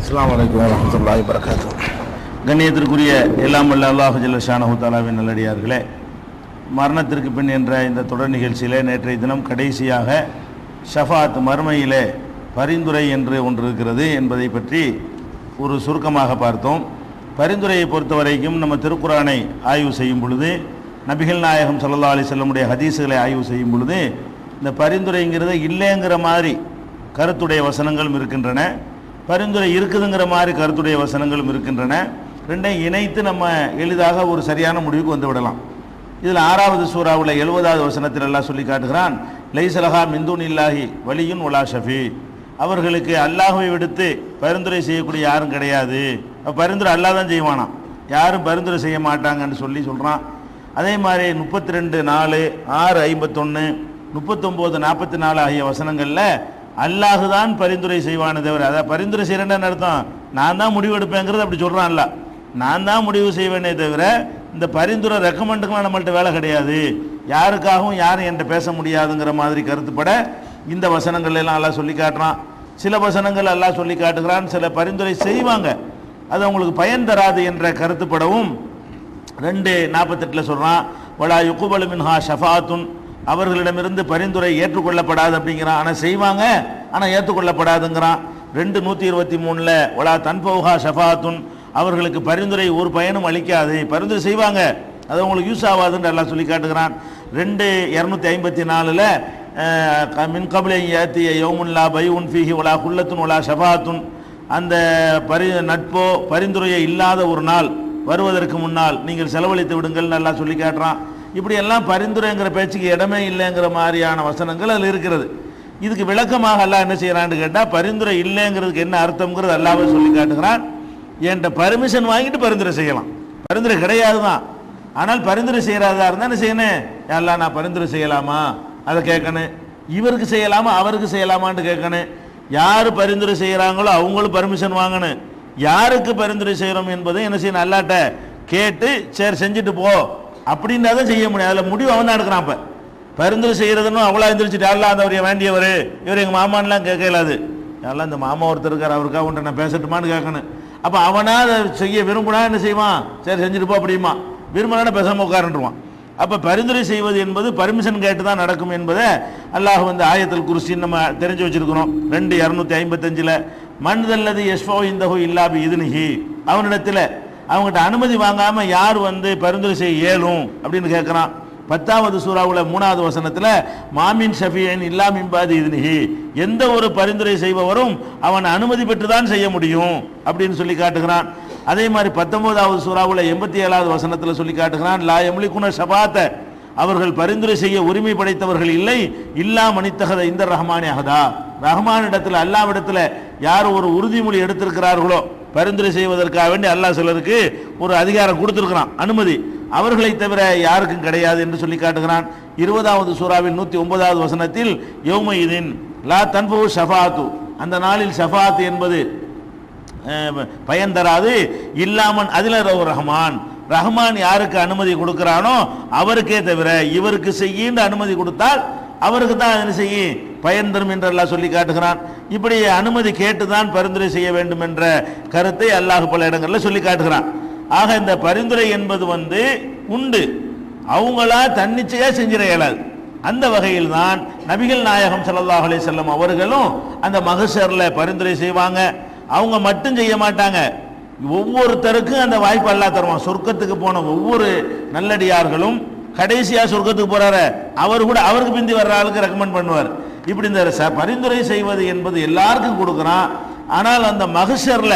அஸ்ஸலாமு அலைக்கும் வரஹ்மத்துல்லாஹி வபரகாத்துஹு. கண்ணியத்திற்குரிய எல்லாம் வல்ல அல்லாஹ் ஜல்ல ஷானஹு தஆலாவின் நல்லடியார்களே, மரணத்திற்கு பின் என்ற இந்த தொடர் நிகழ்ச்சியிலே நேற்றைய தினம் கடைசியாக ஷஃபாத் மறுமையிலே பரிந்துரை என்று ஒன்று இருக்கிறது என்பதை பற்றி ஒரு சுருக்கமாக பார்த்தோம். பரிந்துரையை பொறுத்த வரைக்கும் நம்ம திருக்குரானை ஆய்வு செய்யும் பொழுது, நபிகள் நாயகம் ஸல்லல்லாஹு அலைஹி வஸல்லமுடைய ஹதீஸுகளை ஆய்வு செய்யும் பொழுது இந்த பரிந்துரைங்கிறது இல்லைங்கிற மாதிரி கருத்துடைய வசனங்களும் இருக்கின்றன, பரிந்துரை இருக்குதுங்கிற மாதிரி கருத்துடைய வசனங்களும் இருக்கின்றன. ரெண்டையும் இணைத்து நம்ம எளிதாக ஒரு சரியான முடிவுக்கு வந்து விடலாம். இதில் 6வது சூறாவில் 70வது வசனத்தில் எல்லாம் சொல்லி காட்டுகிறான், லைஸலஹா மின் தூனில்லாஹி வலியுன் வலா ஷஃபீ, அவர்களுக்கு அல்லாஹ்வை விடுத்து பரிந்துரை செய்யக்கூடிய யாரும் கிடையாது. பரிந்துரை அல்லாஹ் தான் செய்வானாம், யாரும் பரிந்துரை செய்ய மாட்டாங்கன்னு சொல்கிறான். அதே மாதிரி 32:4, 6:51, 39:44 ஆகிய வசனங்களில் அல்லாஹு தான் பரிந்துரை செய்வானே தவிர, அதாவது பரிந்துரை செய்கிறேன்னு அர்த்தம் நான் தான் முடிவு எடுப்பேங்கிறது அப்படி சொல்கிறான்ல, நான் தான் முடிவு செய்வேனே தவிர இந்த பரிந்துரை ரெக்கமெண்டுக்கெலாம் நம்மள்ட்ட வேலை கிடையாது, யாருக்காகவும் யாரும் என்கிட்ட பேச முடியாதுங்கிற மாதிரி கருத்துப்பட இந்த வசனங்கள் எல்லாம் அல்லாஹ் சொல்லி காட்டுறான். சில வசனங்கள் அல்லாஹ் சொல்லி காட்டுகிறான், சில பரிந்துரை செய்வாங்க அது அவங்களுக்கு பயன் தராது என்ற கருத்துப்படவும் 2:48 சொல்கிறான், வலா யுக்பலு மின்ஹா ஷஃபாத்துன், அவர்களிடமிருந்து பரிந்துரை ஏற்றுக்கொள்ளப்படாது அப்படிங்கிறான். ஆனால் செய்வாங்க, ஆனால் ஏற்றுக்கொள்ளப்படாதுங்கிறான். 2:123 வலா தன்பௌஹா ஷஃபாத்துன், அவர்களுக்கு பரிந்துரை ஒரு பயனும் அளிக்காது, பரிந்துரை செய்வாங்க அது அவங்களுக்கு யூஸ் ஆகாதுன்னு எல்லாம் சொல்லி காட்டுகிறான். 2:254 மின் கபிலை யாத்திய யௌமுன் லா பைஉன் ஃபீஹி வலா குல்லத்துன் வலா ஷஃபாத்துன், அந்த நட்போ பரிந்துரையை இல்லாத ஒரு நாள் வருவதற்கு முன்னால் நீங்கள் செலவழித்து விடுங்கள்னு எல்லாம் சொல்லி காட்டுறான். இப்படியெல்லாம் பரிந்துரைங்கிற பேச்சுக்கு இடமே இல்லைங்கிற மாதிரியான வசனங்கள் அதில் இருக்கிறது. இதுக்கு விளக்கமாக அல்லாஹ் என்ன செய்யறான்னு கேட்டால், பரிந்துரை இல்லைங்கிறதுக்கு என்ன அர்த்தம்ங்கிறது அல்லாஹ்வே சொல்லி காட்டுகிறான். என்கிட்ட பர்மிஷன் வாங்கிட்டு பரிந்துரை செய்யலாம், பரிந்துரை கிடையாது தான், ஆனால் பரிந்துரை செய்யறதா இருந்தால் என்ன செய்யணும், அல்லாஹ் நான் பரிந்துரை செய்யலாமா அதை கேட்கணும், இவருக்கு செய்யலாமா அவருக்கு செய்யலாமான்னு கேட்கணும். யார் பரிந்துரை செய்கிறாங்களோ அவங்களும் பர்மிஷன் வாங்கணும், யாருக்கு பரிந்துரை செய்கிறோம் என்பதை என்ன செய்யணும், அல்லாட்ட கேட்டு சரி செஞ்சுட்டு போ அப்படின்னா தான் செய்ய முடியும். அதில் முடிவு அவன் தான் எடுக்கிறான். இப்போ பரிந்துரை செய்கிறதுன்னு அவ்வளோ எழுந்திரிச்சிட்டு யாரெல்லாம் அந்த அவரை வேண்டியவர் இவர் எங்கள் மாமான்லாம் கேட்கலாது, யாரெல்லாம் இந்த மாமா ஒருத்தர் இருக்கார் அவருக்காக உன்ட்ட நான் பேசட்டுமான்னு கேட்கணும். அப்போ அவனா அதை செய்ய விரும்பினா என்ன செய்வான், சரி செஞ்சுட்டு போ அப்படிமா, விரும்பினா பேசாமல் உட்காருன்றுவான். அப்போ பரிந்துரை செய்வது என்பது பர்மிஷன் கேட்டு தான் நடக்கும் என்பதை அல்லாஹ் ஆயத்துல் குர்சின்னு நம்ம தெரிஞ்சு வச்சிருக்கிறோம். 2:255 மன்தல்லது யஷ்ஃபௌ இந்தஹு இல்லா பி இத்னிஹி, அவனிடத்தில் அவங்ககிட்ட அனுமதி வாங்காமல் யார் பரிந்துரை செய்ய இயலும் அப்படின்னு கேட்குறான். 10வது சூறாவில் 3வது வசனத்தில் மாமின் ஷஃபியன் இல்லா மின்பாதி இத்னிஹி, எந்த ஒரு பரிந்துரை செய்பவரும் அவன் அனுமதி பெற்று தான் செய்ய முடியும் அப்படின்னு சொல்லி காட்டுகிறான். அதே மாதிரி 19வது சூறாவில் 87வது வசனத்தில் சொல்லி காட்டுகிறான், லா யம்லிகுன ஷஃபாத்த, அவர்கள் பரிந்துரை செய்ய உரிமை படைத்தவர்கள் இல்லை, இல்லா மனித்தகத இந்த ரஹ்மானி அஹதா, ரஹ்மான் இடத்துல அல்லாஹ்விடத்தில் யார் ஒரு உறுதிமொழி எடுத்திருக்கிறார்களோ பரிந்துரை செய்வதற்காக வேண்டி அல்லாஹ் சிலருக்கு ஒரு அதிகாரம் கொடுத்திருக்கிறான், அனுமதி, அவர்களை தவிர யாருக்கும் கிடையாது என்று சொல்லி காட்டுகிறான். 20வது சூறாவின் 109வது வசனத்தில் யௌமஇதின் லா தன்ஃபு ஷஃபாத்து, அந்த நாளில் ஷஃபாத் என்பது பயன் தராது, இல்லாமன் அதில் ரஹ்மான், ரஹ்மான் யாருக்கு அனுமதி கொடுக்கிறானோ அவருக்கே தவிர இவருக்கு செய்ய அனுமதி கொடுத்தால் அவருக்கு தான் என்ன செய்யும் பயன் தரும் என்று அல்லாஹ் சொல்லி காட்டுகிறான். இப்படி அனுமதி கேட்டுதான் பரிந்துரை செய்ய வேண்டும் என்ற கருத்தை அல்லாஹ் பல இடங்களில் சொல்லி காட்டுகிறான். ஆக இந்த பரிந்துரை என்பது உண்டு, அவங்களா தன்னிச்சையா செஞ்சிட இயலாது. அந்த வகையில் தான் நபிகள் நாயகம் ஸல்லல்லாஹு அலைஹி வஸல்லம் அவர்களும் அந்த மஹ்ஷர்ல பரிந்துரை செய்வாங்க. அவங்க மட்டும் செய்ய மாட்டாங்க, ஒவ்வொருத்தருக்கும் அந்த வாய்ப்பு அல்லாஹ் தருவான். சொர்க்கத்துக்கு போன ஒவ்வொரு நல்லடியார்களும் கடைசியா சொர்க்கத்துக்கு போறாரு, அவர் கூட அவருக்கு பிந்தி வர்ற ஆளுக்கு ரெக்கமெண்ட் பண்ணுவார். இப்படி இந்த பரிந்துரை செய்வது என்பது எல்லாருக்கும் கொடுக்குறான். ஆனால் அந்த மஹ்ஷர்ல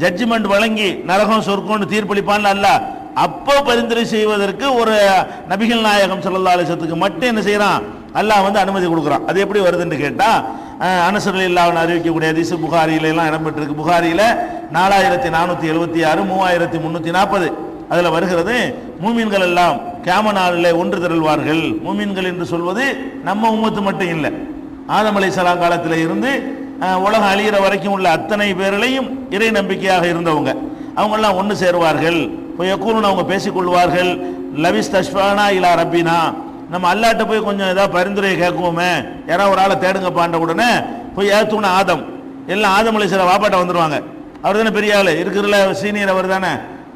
ஜட்ஜ்மெண்ட் வழங்கி நரகம் சொர்க்கம்னு தீர்ப்பளிப்பான் அல்ல, அப்போ பரிந்துரை செய்வதற்கு ஒரு நபிகள் நாயகம் ஸல்லல்லாஹு அலைஹி வஸல்லத்துக்கு மட்டும் என்ன செய்யறான், அல்லாஹ் அனுமதி கொடுக்குறான். அது எப்படி வருதுன்னு கேட்டா, அனஸ் ரலியல்லாஹு அன்ஹு அறிவிக்கக்கூடிய ஹதீஸ் புகாரியில எல்லாம் இடம்பெற்றிருக்கு. புகாரியில 4476, 3340 அதில் வருகிறது, மூமின்கள் எல்லாம் கியாம நாளிலே ஒன்று திரள்வார்கள். மூமின்கள் என்று சொல்வது நம்ம உம்மத்து மட்டும் இல்லை, ஆதம் அலைஹிஸ்ஸலாம் காலத்தில் இருந்து உலகம் அழிகிற வரைக்கும் உள்ள அத்தனை பேர்களையும் இறை நம்பிக்கையாக இருந்தவங்க அவங்கெல்லாம் ஒன்று சேருவார்கள். யக்கூலுன், அவங்க பேசிக்கொள்வார்கள், லவிஸ் தஷ்ஃபானா இலா ரப்பினா, நம்ம அல்லாட்ட போய் கொஞ்சம் ஏதாவது பரிந்துரையை கேட்குவோமே, யாராவது ஒரு ஆளை தேடுங்க பாண்ட உடனே போய் ஏத்துன ஆதம் எல்லாம் ஆதம் அலைஹிஸ்ஸலாம் வாப்பாட்ட வந்துடுவாங்க. அவர் தானே பெரிய ஆள் இருக்கிறதுல சீனியர் அவர் தானே.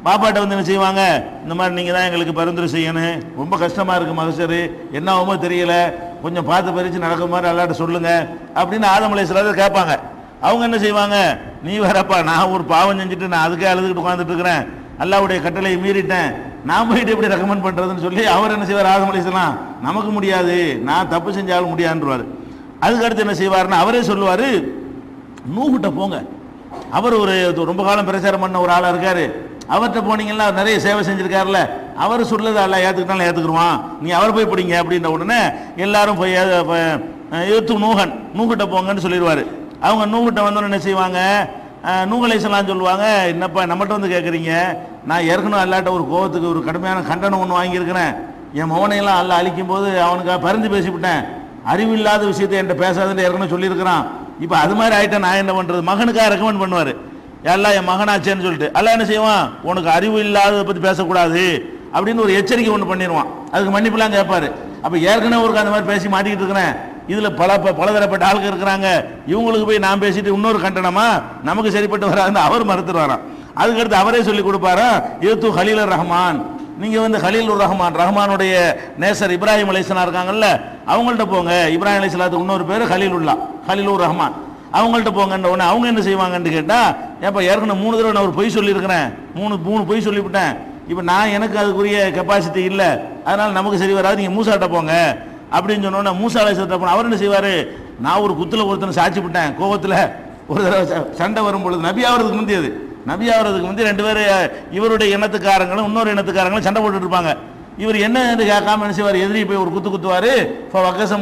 பாப்பாட்ட வந்து என்ன செய்வாங்க, இந்த மாதிரி நீங்கள் தான் எங்களுக்கு பரிந்துரை செய்யணும், ரொம்ப கஷ்டமாக இருக்குது மகசரு, என்னவோ தெரியல, கொஞ்சம் பார்த்து பறித்து நடக்கிற மாதிரி அல்லாட்ட சொல்லுங்கள் அப்படின்னு ஆதம் அலைஹிஸ்ஸலாம் கேட்பாங்க. அவங்க என்ன செய்வாங்க, நீ வரப்பா, நான் ஒரு பாவம் செஞ்சுட்டு நான் அதுக்கே அழுதுகிட்டு உட்காந்துட்டு இருக்கிறேன், அல்லாஹ்வுடைய கட்டளையை மீறிட்டேன், நான் போயிட்டு எப்படி ரெக்கமெண்ட் பண்ணுறதுன்னு சொல்லி அவர் என்ன செய்வார், ஆதம் அலைஹிஸ்ஸலாம் நமக்கு முடியாது, நான் தப்பு செஞ்சாலும் முடியாதுன்றவார். அதுக்கடுத்து என்ன செய்வார்னா அவரே சொல்லுவார், நூகிட்ட போங்க, அவர் ஒரு ரொம்ப காலம் பிரச்சாரம் பண்ண ஒரு ஆளாக இருக்கார், அவர்கிட்ட போனீங்கன்னா நிறைய சேவை செஞ்சிருக்காருல்ல, அவர் சொல்லுறது எல்லாம் ஏற்றுக்கிட்டாலும் ஏற்றுக்குருவான், நீ அவர் போய் பிடிங்க அப்படின்ற உடனே எல்லாரும் போய் நூகிட்ட போங்கன்னு சொல்லிடுவார். அவங்க நூகிட்ட வந்தோன்னு என்ன செய்வாங்க, நூஹ் அலைஹிஸ்ஸலாம் சொல்லுவாங்க, என்னப்பா நம்மகிட்ட வந்து கேட்குறீங்க, நான் ஏற்கனவே அல்லாட்ட ஒரு கோவத்துக்கு ஒரு கடுமையான கண்டனம் ஒன்று வாங்கியிருக்கிறேன், என் மகனையெல்லாம் அல்ல அழிக்கும் போது அவனுக்காக பரிந்து பேசிவிட்டேன், அறிவில்லாத விஷயத்தை என்கிட்ட பேசாதுன்னு ஏற்கனவே சொல்லியிருக்கிறான், இப்போ அது மாதிரி ஆகிட்டேன், நான் என்ன பண்ணுறது, மகனுக்காக ரெக்கமெண்ட் பண்ணுவார், எல்லாம் என் மகனாச்சேன்னு சொல்லிட்டு. அல்ல என்ன செய்வான், உனக்கு அறிவு இல்லாததை பற்றி பேசக்கூடாது அப்படின்னு ஒரு எச்சரிக்கை ஒன்று பண்ணிடுவான், அதுக்கு மன்னிப்புலாம் கேட்பாரு. அப்போ ஏற்கனவே ஒரு அந்த மாதிரி பேசி மாட்டிக்கிட்டு இருக்கிறேன், இதில் பலதரப்பட்ட ஆளுங்க இருக்கிறாங்க, இவங்களுக்கு போய் நான் பேசிட்டு இன்னொரு கண்டனமா நமக்கு சரிப்பட்டு வராதுன்னு அவர் மறுத்துருவாராம். அதுக்கடுத்து அவரே சொல்லி கொடுப்பாரா, இது ஹலீலுர் ரஹ்மான், நீங்கள் வந்து ஹலீலுர் ரஹ்மான், ரஹ்மானுடைய நேசர் இப்ராஹிம் அலைஹிஸ்ஸலாம் இருக்காங்கல்ல, அவங்கள்ட்ட போங்க, இப்ராஹிம் அலைஹிஸ்ஸலாத்துக்கு இன்னொரு பேர் ஹலீலுல்லா, ஹலீலுர் ரஹ்மான், அவங்கள்ட்ட போங்கன்ற உடனே அவங்க என்ன செய்வாங்கன்னு கேட்டால், ஏப்பா ஏற்கனவே 3 தடவை நான் ஒரு பொய் சொல்லியிருக்கிறேன், மூணு பொய் சொல்லிவிட்டேன், இப்போ நான் எனக்கு அதுக்குரிய கெப்பாசிட்டி இல்லை, அதனால் நமக்கு சரி வராது, நீங்கள் மூசாட்ட போங்க அப்படின்னு சொன்னோன்னே மூசா அலைஹிஸ்ஸலாம் போன அவர் என்ன செய்வார், நான் ஒரு குத்தில் ஒருத்தனை சாட்சி விட்டேன், கோபத்தில் ஒரு தடவை சண்டை வரும் பொழுது, நபி ஆகிறதுக்கு முந்தியது, நபி ஆகிறதுக்கு முந்தைய 2 பேர் இவருடைய இனத்துக்காரங்களும் இன்னொரு இனத்துக்காரங்களும் சண்டை போட்டுட்டு இருப்பாங்க, இவர் என்ன கேட்காம என்ன செய்வார், எதிரி போய் ஒரு குத்துவார்,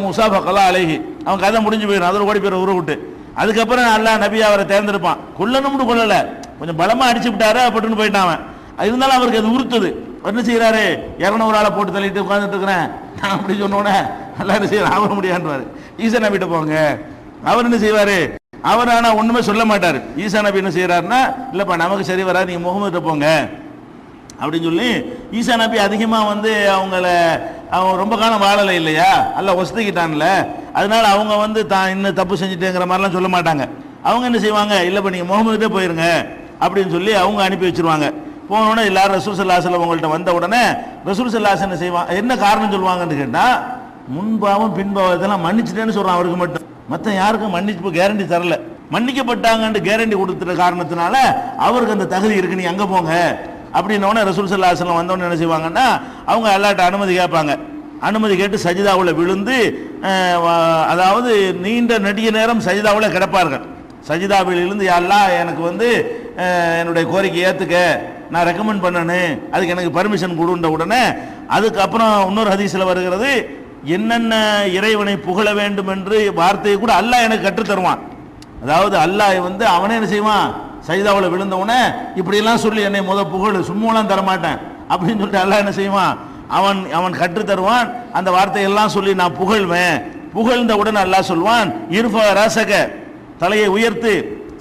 மூசா ஃபகலா அலைஹி, அவன் கதை முடிஞ்சு போயிடும், அதில் ஓடி போயிடும் ஊரை விட்டு. அதுக்கப்புறம் அல்லாஹ் நபி அவரை தேர்ந்தெடுப்பான், கொல்லணும்னு கொள்ளலை, கொஞ்சம் பலமாக அடிச்சு விட்டாரு அப்படின்னு போயிட்டான் அவன், இருந்தாலும் அவருக்கு அது உறுத்துது, என்ன செய்யறாரு, 200 ஆளை போட்டு தள்ளிட்டு உட்காந்துட்டு இருக்கிறேன் நான் அப்படி சொன்னோன்னே நல்லா என்ன செய்யற ஆக முடியாதுவாரு, ஈசா நபிட்ட போங்க, அவர் என்ன செய்வாரு, அவர் ஆனால் ஒன்றுமே சொல்ல மாட்டார், ஈசா நபி என்ன செய்யறாருன்னா, இல்லைப்பா நமக்கு சரி வராது, நீங்கள் முகமதுட்ட போங்க அப்படின்னு சொல்லி ஈசா நபி அதிகமாக வந்து அவங்க ரொம்ப காலம் வாழலை இல்லையா, அல்ல ஒஸ்திக்கிட்டான்ல, அதனால அவங்க வந்து தான் இன்னும் தப்பு செஞ்சுட்டேங்கிற மாதிரிலாம் சொல்ல மாட்டாங்க, அவங்க என்ன செய்வாங்க, இல்லைப்பா நீங்கள் முகமதுட்டே போயிருங்க அப்படின்னு சொல்லி அவங்க அனுப்பி வச்சிருவாங்க. போனோடனே எல்லாரும் ரசூல் ஸல்லல்லாஹு அலைஹி வஸல்லம் உங்கள்கிட்ட வந்த உடனே ரசூல் ஸல்லல்லாஹு அலைஹி வஸல்லம் செய்வாங்க, என்ன காரணம் சொல்லுவாங்கன்னு கேட்டால், முன்பாவம் பின்பாவத்தெல்லாம் மன்னிச்சிட்டேன்னு சொல்கிறான் அவருக்கு மட்டும், மற்ற யாருக்கும் மன்னிச்சு கேரண்டி தரல, மன்னிக்கப்பட்டாங்கன்னு கேரண்டி கொடுத்துட்ட காரணத்தினால அவருக்கு அந்த தகுதி இருக்கு, நீ அங்கே போங்க அப்படின்னோடனே ரசூல் ஸல்லல்லாஹு அலைஹி வஸல்லம் வந்தோடனே என்ன செய்வாங்கன்னா, அவங்க அல்லாஹ்ட்ட அனுமதி கேட்பாங்க, அனுமதி கேட்டு சஜிதாவில் விழுந்து, அதாவது நீண்ட நெடிய நேரம் சஜிதாவில் கிடப்பார்கள், சஜிதாவில் இருந்து யா அல்லாஹ் எனக்கு வந்து என்னுடைய கோரிக்கை ஏற்றுக்க, நான் ரெக்கமெண்ட் பண்ணணும், அதுக்கு எனக்கு பர்மிஷன் கொடுன்ற உடனே அதுக்கப்புறம் இன்னொரு ஹதீஸில் வருகிறது, என்னென்ன இறைவனை புகழ வேண்டும் என்று வார்த்தையை கூட அல்லாஹ் எனக்கு கற்றுத் தருவான், அதாவது அல்லாஹ் வந்து அவனே என்ன செய்வான், சஜிதாவில் விழுந்தவனே இப்படியெல்லாம் சொல்லி என்னை புகழ் சும்மாலாம் தரமாட்டேன் அப்படின்னு சொல்லிட்டு அல்லாஹ் என்ன செய்வான், அவன் கற்று தருவான், அந்த வார்த்தையெல்லாம் சொல்லி நான் புகழ்வேன், புகழ்ந்த உடனே அல்லாஹ் சொல்வான், இர்ஃபா ரஸக, தலையை உயர்த்து,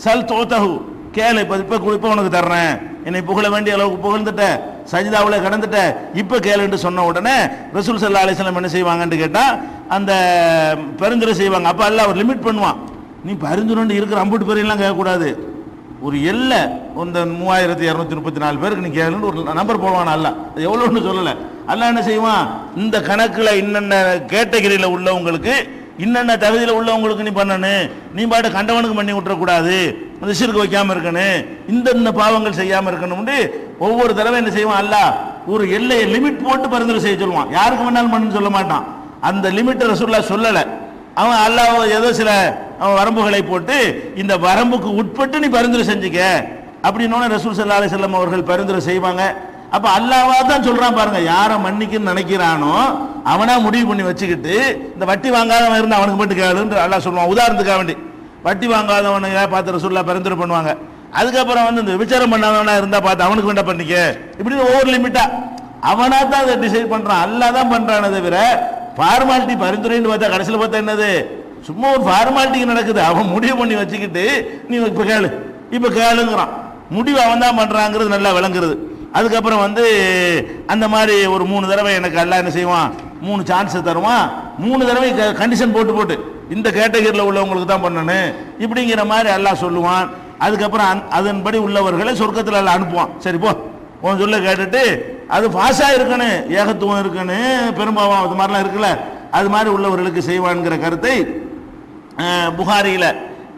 சல் தோத்தஹு, கேளு, இப்போ உனக்கு தர்றேன், என்னை புகழ வேண்டிய அளவுக்கு புகழ்ந்துட்ட, சஜிதாவில் கடந்துட்ட, இப்போ கேளுன்னு சொன்ன உடனே ரசூல் ஸல்லல்லாஹு அலைஹி வஸல்லம் என்ன செய்வாங்கன்னு கேட்டால், அந்த பரிந்துரை செய்வாங்க. அப்போ அல்லாஹ் அவர் லிமிட் பண்ணுவான், நீ பரிந்துரை இருக்கிற அம்புட்டு பேரெல்லாம் கேட்கக்கூடாது, ஒரு எல்லை, இந்த 3234 பேருக்கு நீ கேளுன்னு ஒரு நம்பர் போடுவான் அல்லாஹ், அது எவ்வளோன்னு சொல்லலை, அல்லாஹ் என்ன செய்வான், இந்த கணக்கில் இன்னென்ன கேட்டகரியில் உள்ளவங்களுக்கு இன்னென்ன தகுதியில் உள்ளவங்களுக்கு நீ பண்ணணும், நீ பாட்டு கண்டவனுக்கு பண்ணி விட்டுறக்கூடாது, அந்த ஷிர்க் வைக்காமல் இருக்கணும், இந்த பாவங்கள் செய்யாமல் இருக்கணும்னு ஒவ்வொரு தடவை என்ன செய்வான் அல்லாஹ், ஒரு எல்லையை லிமிட் போட்டு பரிந்துரை செய்ய சொல்லுவான், யாருக்கு வேணாலும் பண்ணுன்னு சொல்ல மாட்டான், அந்த லிமிட்டை ரசூலுல்லாஹ் சொல்லலை, அவன் அல்லாஹ் ஏதோ சில வரம்புகளை போட்டு இந்த வரம்புக்கு உட்பட்டு நீ பரிந்துரை செஞ்சுக்க அப்படின்னோட ரசூல் ஸல்லல்லாஹு அலைஹி வஸல்லம் அவர்கள் பரிந்துரை செய்வாங்க. அப்ப அல்லாஹ்வா தான் சொல்றான் பாருங்க, யாரை மன்னிக்கன்னு நினைக்கிறானோ அவனா முடிவு பண்ணி வச்சுக்கிட்டு, இந்த வட்டி வாங்காதவன் இருந்து அவனுக்கு மட்டும் கேளுன்னு அல்லாஹ் சொல்லுவான். உதாரணத்துக்காக வேண்டி வட்டி வாங்காதவனை பார்த்து ரசூலுல்லாஹ் பரிந்துரை பண்ணுவாங்க. அதுக்கப்புறம் வந்து இந்த விசாரம் பண்ணாதவனா இருந்தா பார்த்து அவனுக்கு வேண்டாம் பண்ணிக்க, இப்படி ஓவர் லிமிட்டா அவனா தான் அதை டிசைட் பண்றான், அல்லாஹ் தான் பண்றானே தவிர ஃபார்மாலிட்டி பரிந்துரைன்னு பார்த்தா கடைசியில் பார்த்தா என்னது, சும்மா ஒரு ஃபார்மாலிட்டிக்கு நடக்குது. அவன் முடிவு பண்ணி வச்சுக்கிட்டு நீ இப்போ கேளுங்கிறான், முடிவு அவன் தான் பண்றாங்கிறது நல்லா விளங்குறது. அதுக்கப்புறம் வந்து அந்த மாதிரி ஒரு 3 தடவை எனக்கு அல்லாஹ் என்ன செய்வான், 3 சான்ஸ் தருவான், 3 தடவை கண்டிஷன் போட்டு இந்த கேட்டகரியில் உள்ளவங்களுக்கு தான் பண்ணணும் இப்படிங்கிற மாதிரி அல்லாஹ் சொல்லுவான். அதுக்கப்புறம் அதன்படி உள்ளவர்களை சொர்க்கத்தில் எல்லாம் அனுப்புவான். சரி போ உன் சொல்ல கேட்டுட்டு அது பாஷா இருக்கணும், ஏகத்துவம் இருக்கணும், பெரும்பாவம் அது மாதிரிலாம் இருக்குல்ல, அது மாதிரி உள்ளவர்களுக்கு செய்வான்ங்கிற கருத்தை புகாரியில்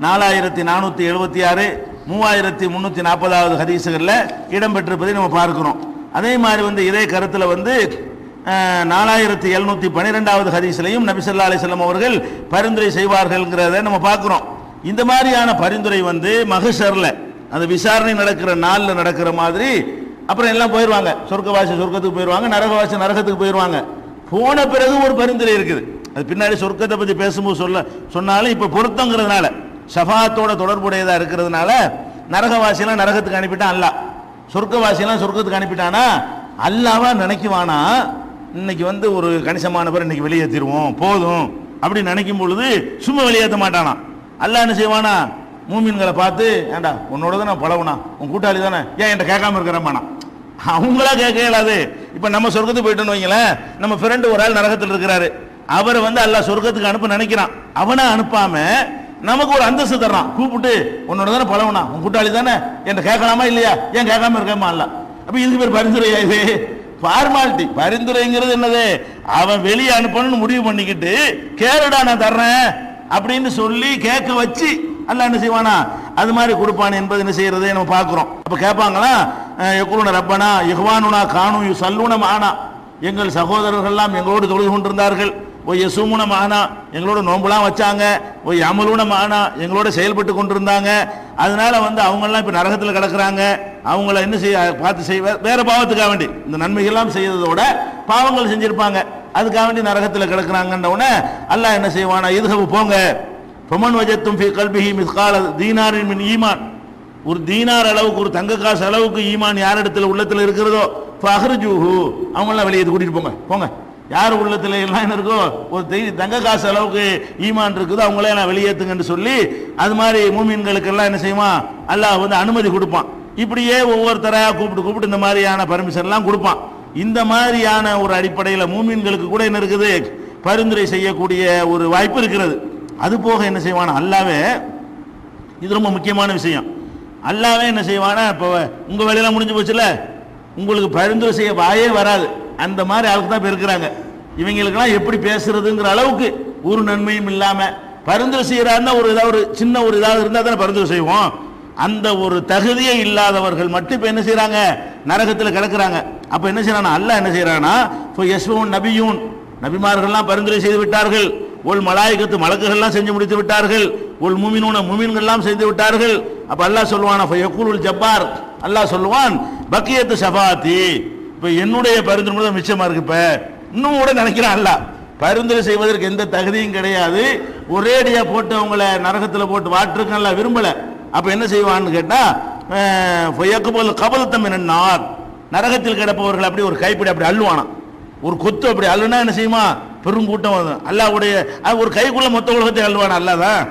4476 3340 ஹதீஸுகளில் இடம்பெற்றிருப்பதை நம்ம பார்க்கிறோம். அதே மாதிரி இதே கருத்தில் 4712 ஹதீஸ்லையும் நபி ஸல்லல்லாஹு அலைஹி வஸல்லம் அவர்கள் பரிந்துரை செய்வார்கள்ங்கிறத நம்ம பார்க்கிறோம். இந்த மாதிரியான பரிந்துரை மஹ்ஷர்ல அந்த விசாரணை நடக்கிற நாளில் நடக்கிற மாதிரி அப்புறம் எல்லாம் போயிடுவாங்க. சொர்க்கவாசி சொர்க்கத்துக்கு போயிடுவாங்க, நரகவாசி நரகத்துக்கு போயிடுவாங்க. போன பிறகு ஒரு பரிந்துரை இருக்குது. அது பின்னாடி சொர்க்கத்தை பற்றி பேசும்போது சொன்னாலும் இப்போ பொருத்தங்கிறதுனால ஷஃபாத்தோட தொடர்புடையதாக இருக்கிறதுனால நரகவாசியெல்லாம் நரகத்துக்கு அனுப்பிட்டான் அல்லாஹ், சொர்க்கவாசியெல்லாம் சொர்க்கத்துக்கு அனுப்பிட்டானா அல்லாவா நினைக்குவானா இன்னைக்கு ஒரு கணிசமான பேர் இன்னைக்கு வெளியேற்றிடுவோம் போதும் அப்படின்னு நினைக்கும் பொழுது சும்மா வெளியேற்ற மாட்டானா. அல்லாஹ் என்ன செய்வானா மூமின்களை பார்த்து, ஏண்டா உன்னோட தானே பழகுனா, உன் கூட்டாளி தானே, ஏன் என்கிட்ட கேட்காம இருக்கிறமானா. அவங்களா கேட்க இயலாது. இப்போ நம்ம சொர்க்கத்துக்கு போயிட்டோன்னு வைங்களேன், நம்ம ஃப்ரெண்டு ஒரு ஆள் நரகத்தில் இருக்கிறாரு, அவரை அல்லாஹ் சொர்க்கத்துக்கு அனுப்ப நினைக்கிறான். அவனை அனுப்பாம நமக்கு ஒரு அந்தஸ்து தர்றான், கூப்பிட்டு உன்னோட தானே பழகுனா, உன் கூட்டாளி தானே, என்கிட்ட கேட்கலாமா இல்லையா, ஏன் கேட்காம இருக்கமா அல்ல. அப்ப இதுக்கு பேர் பரிந்துரையா? இது ஃபார்மாலிட்டி. பரிந்துரைங்கிறது என்னது, அவன் வெளியே அனுப்பணும்னு முடிவு பண்ணிக்கிட்டு கேளுடா நான் தர்றேன் அப்படின்னு சொல்லி கேட்க வச்சு அல்லாஹ் என்ன செய்வானா அது மாதிரி கொடுப்பான் என்பது என்ன செய்யறதை நம்ம பார்க்கிறோம். அப்ப கேட்பாங்களா, யகுலுன ரப்பனா இஹ்வானுனா கானு யுஸல்லூன மஅனா, எங்கள் சகோதரர்கள்லாம் எங்களோடு தொழுது கொண்டிருந்தார்கள், ஒய் யசூமுன மஅனா எங்களோட நோன்புலாம் வச்சாங்க, ஒய் யமலுன மஅனா எங்களோட செயல்பட்டு கொண்டிருந்தாங்க, அதனால அவங்கெல்லாம் இப்ப நரகத்தில் கிடக்குறாங்க, அவங்கள என்ன செய்ய பார்த்து வேற பாவத்துக்காக வேண்டி இந்த நன்மைகள்லாம் செய்யறதோட பாவங்கள் செஞ்சிருப்பாங்க, அதுக்காக வேண்டி நரகத்தில் கிடக்குறாங்கன்ற உடனே அல்லாஹ் என்ன செய்வானா, இதுஹபு போங்க, ஃபமன் வஜத்தும் ஃபீ கல்பிஹி மிஸ்கால தீனாரின் மின் ஈமான், ஒரு தீனார் அளவுக்கு ஒரு தங்க காசு அளவுக்கு ஈமான் யார் இடத்துல உள்ளத்தில் இருக்கிறதோ ஃபஹ்ருஜூஹு அவங்களாம் வெளியே கூட்டிட்டு போங்க போங்க, யார் உள்ளத்துல எல்லாம் என்ன இருக்கோ ஒரு தங்க காசு அளவுக்கு ஈமான் இருக்குதோ அவங்களே எல்லாம் வெளியேற்றுங்கன்னு சொல்லி அது மாதிரி மூமின்களுக்கு எல்லாம் என்ன செய்வான் அல்லாஹ் அனுமதி கொடுப்பான். இப்படியே ஒவ்வொருத்தரா கூப்பிட்டு இந்த மாதிரியான பர்மிஷன் எல்லாம் கொடுப்பான். இந்த மாதிரியான ஒரு அடிப்படையில் மூமின்களுக்கு கூட என்ன இருக்குது, பரிந்துரை செய்யக்கூடிய ஒரு வாய்ப்பு இருக்கிறது. அது போக என்ன செய்வானா அல்லாவே, இது ரொம்ப முக்கியமான விஷயம், அல்லாவே என்ன செய்வானா, இப்போ உங்க வேலையெல்லாம் முடிஞ்சு போச்சுல, உங்களுக்கு பரிந்துரை செய்ய வாயே வராது, அந்த மாதிரி ஆளுக்கு தான் இப்போ இருக்கிறாங்க. இவங்களுக்கெல்லாம் எப்படி பேசுறதுங்கிற அளவுக்கு ஒரு நன்மையும் இல்லாம பரிந்துரை செய்யறாருன்னா ஒரு சின்ன ஏதாவது இருந்தால் தானே பரிந்துரை செய்வோம். அந்த ஒரு தகுதியே இல்லாதவர்கள் மட்டும் இப்போ என்ன செய்யறாங்க, நரகத்தில் கிடக்குறாங்க. அப்ப என்ன செய்யறானா அல்லாஹ் என்ன செய்யறானா, யஸ்வூன் நபியூன் நபிமார்கள்லாம் பரிந்துரை செய்து விட்டார்கள், ஒல் மலாயிகத்து மலக்குகள்லாம் செஞ்சு முடித்து விட்டார்கள், ஒல் முமினூன முமின்கள்லாம் செய்து விட்டார்கள். அப்ப அல்லாஹ் சொல்லுவான், யக்கூலுல் ஜப்பார் அல்லாஹ் சொல்லுவான், பக்கியத்து ஷஃபாத்தி, இப்ப என்னுடைய பரிந்துரை தான் மிச்சமா இருக்கு. இப்ப இன்னும் கூட நினைக்கிறான் அல்லாஹ் பரிந்துரை செய்வதற்கு எந்த தகுதியும் கிடையாது, ஒரேடியா போட்டு அவங்கள நரகத்தில் போட்டு வாட்டுருக்கு நல்லா விரும்பல. அப்ப என்ன செய்வான்னு கேட்டா, கபலத்தம் என்னார் நரகத்தில் கிடப்பவர்கள் அப்படி ஒரு கைப்பிடி அப்படி அள்ளுவானா, ஒரு கொத்து அப்படி அள்ளுனா என்ன செய்யுமா, பெருங்கூட்டம் வரும். அல்லாஹ்வுடைய ஒரு கைக்குள்ள மொத்த உலகத்தை அள்ளுவான் அல்லாதான்.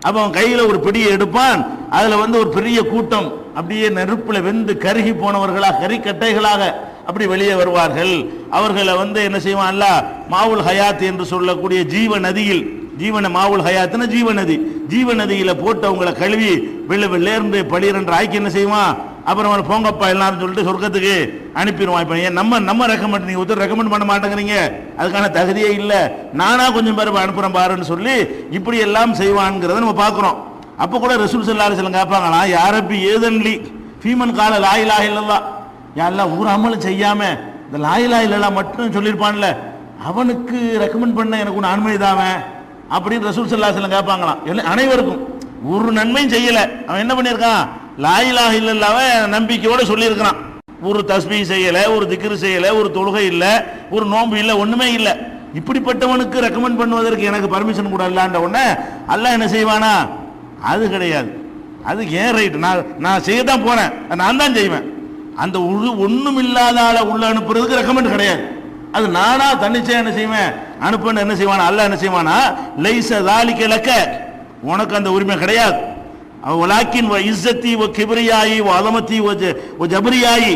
அப்ப அவன் கையில ஒரு பிடியை எடுப்பான், அதுல ஒரு பெரிய கூட்டம் அப்படியே நெருப்புல வெந்து கருகி போனவர்களாக கறிக்கட்டைகளாக அப்படி வெளியே வருவார்கள். அவர்களை என்ன செய்வான் அல்லாஹ் மாவுல் ஹயாத் என்று சொல்லக்கூடிய ஜீவ நதியில், ஜீவன மாவுல் ஹயாத்னா ஜீவ நதி, ஜீவ நதியில போட்டு அவங்களை கழுவி வெள்ளேர்ந்து பளிரென்று ஆக்கி என்ன செய்வான், அப்புறம் அவர் போங்கப்பா எல்லாரும் சொல்லிட்டு சொர்க்கத்துக்கு அனுப்பிடுவான். இப்போ நம்ம ரெக்கமெண்ட், நீங்க ஒருத்தர் ரெக்கமெண்ட் பண்ண மாட்டேங்கிறீங்க, அதுக்கான தகுதியே இல்லை, நானா கொஞ்சம் பேர் அனுப்புறேன் பாருன்னு சொல்லி இப்படி எல்லாம் செய்வான்ங்கிறத நம்ம பார்க்குறோம். அப்போ கூட ரசூல் ஸல்லல்லாஹு அலைஹி வஸல்லம் கேட்பாங்களா, யாரப்பி ஏதன்லி ஃபீமன் கால லா இலாஹ இல்லல்லாஹ், யாரெல்லாம் ஒரு அமலும் செய்யாம இந்த லா இலாஹ இல்லல்லாஹ் மட்டும் சொல்லியிருப்பான்ல, அவனுக்கு ரெக்கமெண்ட் பண்ண எனக்கு ஒன்று அனுமதி தாவேன் அப்படின்னு ரசூல் ஸல்லல்லாஹு அலைஹி வஸல்லம் கேட்பாங்களாம். அனைவருக்கும் ஒரு நன்மையும் செய்யல, அவன் என்ன பண்ணியிருக்கான், லா இலாஹ இல்லல்லாஹ்வை நம்பிக்கையோட சொல்லியிருக்கிறான், ஒரு தஸ்பீஹ் செய்யல, ஒரு திக்ர் செய்யல, ஒரு தொழுகை இல்லை, ஒரு நோன்பு இல்லை, ஒண்ணுமே இல்லை. இப்படிப்பட்டவனுக்கு ரெக்கமெண்ட் பண்ணுவதற்கு எனக்கு பர்மிஷன் கூட இல்லாண்ட உடனே அல்லாஹ் என்ன செய்வானா, அது கிடையாது, அது ஏன் ரைட், நான் செய்யத்தான் போறேன், நான் தான் செய்வேன். அந்த ஒண்ணும் இல்லாத ஆளை உள்ள அனுப்புறதுக்கு ரெக்கமெண்ட் கிடையாது, அது நானா தன்னிச்சையா என்ன செய்வேன் அனுப்புன்னு என்ன செய்வானா அல்லாஹ் என்ன செய்வானா, லைஸ ஸாலிக லக, உனக்கு அந்த உரிமை கிடையாது. வலாக்கின் வ இஸ்ஸத்தி வ கிப்ரியாயி வ அலமத்தி வ ஜப்ரியாயி,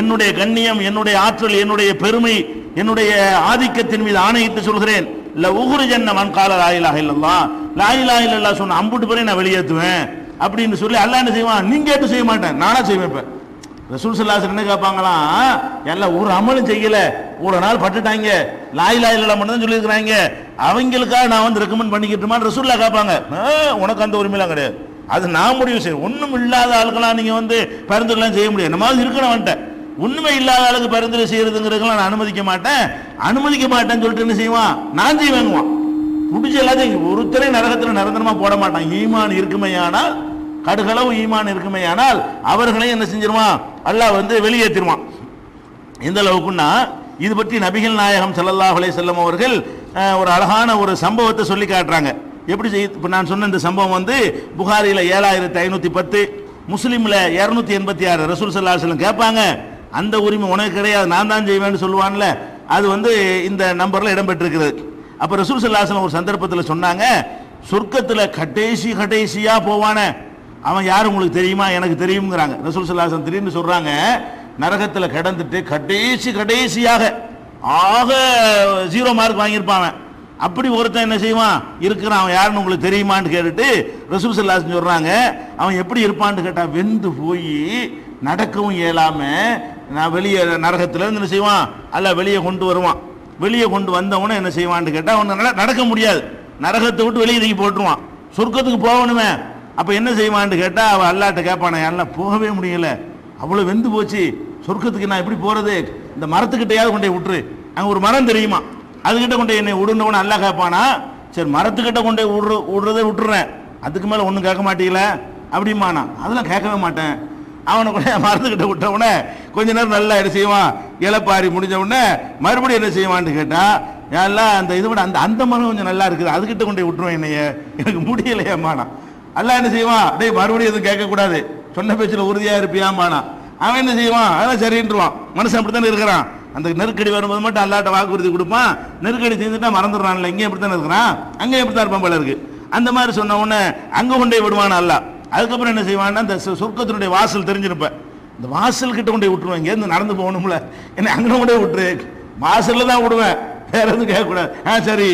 என்னுடைய கண்ணியம், என்னுடைய ஆற்றல், என்னுடைய பெருமை, என்னுடைய ஆதிக்கத்தின் மீது ஆணையிட்டு சொல்கிறேன், ல உஹ்ரிஜன்ன மன் கால லா இலாஹ இல்லல்லாஹ், லா இலாஹ இல்லல்லாஹ் சொன்ன அம்புட்டு பேரை நான் வெளியேற்றுவேன். அப்படின்னு சொல்லி அல்லாஹ் என்ன செய்வான், நீ கேட்டு செய்ய மாட்டேன், நானா செய்வேன். இப்ப ரசூல் ஸல்லல்லாஹு அலைஹி வஸல்லம் என்ன கேட்பாங்களாம், எல்லாம் ஒரு அமலும் செய்யல, ஒரு நாள் பட்டுட்டாங்க, லா இலாஹா இல்லல்லாஹ் மட்டும் தான் சொல்லியிருக்கிறாங்க, அவங்களுக்காக நான் வந்து ரெக்கமெண்ட் பண்ணிக்கிட்டுமான்னு ரசூலுல்லாஹ் கேட்பாங்க. உனக்கு அந்த உரிமையெல்லாம் கிடையாது, அது நான் முடிவு செய்யும். ஒன்றும் இல்லாத ஆளுக்கெல்லாம் நீங்க வந்து பரிந்துரைலாம் செய்ய முடியாது. நம்மளால இருக்கணும் வந்துட்ட உண்மை இல்லாத ஆளுக்கு பரிந்துரை செய்யறதுங்கிறதுக்கெல்லாம் நான் அனுமதிக்க மாட்டேன்னு சொல்லிட்டு என்ன செய்வான், நான் செய்வேங்குவான். பிடிச்ச எல்லாத்தையும் ஒருத்தரை நரகத்தில் நிரந்தரமா போட மாட்டான். ஈமான் இருக்குமையானால், கடுகளவு ஈமான் இருக்குமையானால் அவர்களையும் என்ன செஞ்சிருவான், அல்லாஹ் வந்து வெளியேற்றிடுவான். எந்த அளவுக்குன்னா, இது பற்றி நபிகள் நாயகம் ஸல்லல்லாஹு அலைஹி வஸல்லம் அவர்கள் ஒரு அழகான ஒரு சம்பவத்தை சொல்லி காட்டுறாங்க. எப்படி இப்போ நான் சொன்ன இந்த சம்பவம் வந்து புகாரியில் 7510, முஸ்லீமில் 286. ரசூல் ஸல்லல்லாஹு அலைஹி வஸல்லம் கேட்பாங்க, அந்த உரிமை உனக்கு கிடையாது, நான் தான் செய்வேன்னு சொல்லுவான்ல, அது வந்து இந்த நம்பரில் இடம்பெற்றிருக்கிறது. அப்போ ரசூல் ஸல்லல்லாஹு அலைஹி வஸல்லம் ஒரு சந்தர்ப்பத்தில் சொன்னாங்க, சொர்க்கத்தில் கடைசியா போவானே அவன் யார் உங்களுக்கு தெரியுமா, எனக்கு தெரியுங்கிறாங்க. ரசூல் ஸல்லல்லாஹு அலைஹி வஸல்லம் திடீர்னு சொல்றாங்க, நரகத்தில் கிடந்துட்டு கடைசியாக ஆக 0 மார்க் வாங்கியிருப்பான், அப்படி ஒருத்தன் என்ன செய்வான் இருக்கிறான், அவன் யாருன்னு உங்களுக்கு தெரியுமான்னு கேட்டுட்டு ரசூல் ஸல்லல்லாஹு அலைஹி வஸல்லம் சொல்றாங்க, அவன் எப்படி இருப்பான்னு கேட்டா, வெந்து போய் நடக்கவும் இயலாம நான் வெளியே நரகத்துல இருந்து என்ன செய்வான், அல்ல வெளியே கொண்டு வருவான். வெளியே கொண்டு வந்தவன என்ன செய்வான்னு கேட்டா, அவன் நடக்க முடியாது, நரகத்தை விட்டு வெளியே தூக்கி போட்டுருவான், சொர்க்கத்துக்கு போகணுமே. அப்ப என்ன செய்வான்னு கேட்டா, அவன் அல்லாட்ட கேட்பான, எல்லாம் போகவே முடியல, அவ்வளவு வெந்து போச்சு, சொர்க்கத்துக்கு நான் எப்படி போறது, இந்த மரத்துக்கிட்டையாவது கொண்டே விட்டுரு, அங்க ஒரு மரம் தெரியுமா, அதுகிட்ட கொண்டே என்னை விடுனவன அல்லாஹ் கேட்பானா, சரி மரத்துக்கிட்ட கொண்டே விடுறதை விட்டுறேன், அதுக்கு மேல ஒன்றும் கேட்க மாட்டீங்கள அப்படிமானா, அதெல்லாம் கேட்கவே மாட்டேன். அவனை கூட மரத்துக்கிட்ட விட்டவுடனே கொஞ்ச நேரம் நல்லா என்ன செய்வான், இலப்பாரி முடிஞ்ச உடனே மறுபடியும் என்ன செய்வான்னு கேட்டா, எல்லாம் அந்த இதை விட அந்த மரம் கொஞ்சம் நல்லா இருக்குது, அதுகிட்ட கொண்டே விட்டுருவேன், என்னைய எனக்கு முடியலையாமானா. அல்ல என்ன செய்வான், டேய் மறுபடியும் எதுவும் கேட்கக்கூடாது, சொன்ன பேச்சில் உறுதியா இருப்பியாமானா. அவன் என்ன செய்வான், அதான் சரின்றுவான். மனுஷன் அப்படித்தானே இருக்கிறான், அந்த நெருக்கடி வரும்போது மட்டும் அல்லாட்ட வாக்குறுதி கொடுப்பான், நெருக்கடி செஞ்சுட்டா மறந்துடுறான்ல, இங்கே எப்படித்தானே இருக்கிறான், அங்கே எப்படித்தான் இருப்பான் போல இருக்கு. அந்த மாதிரி சொன்ன உடனே அங்கே கொண்டே விடுவான் அல்லாஹ். அதுக்கப்புறம் என்ன செய்வான்னா, இந்த சொர்க்கத்தினுடைய வாசல் தெரிஞ்சிருப்ப, இந்த வாசல் கிட்ட கொண்டே விட்டுருவேன், இங்கேருந்து நடந்து போகணும்ல, என்ன அங்கே கொண்டே விட்டுரு, வாசல்ல தான் விடுவேன், வேற எதுவும் கேட்கக்கூடாது. சரி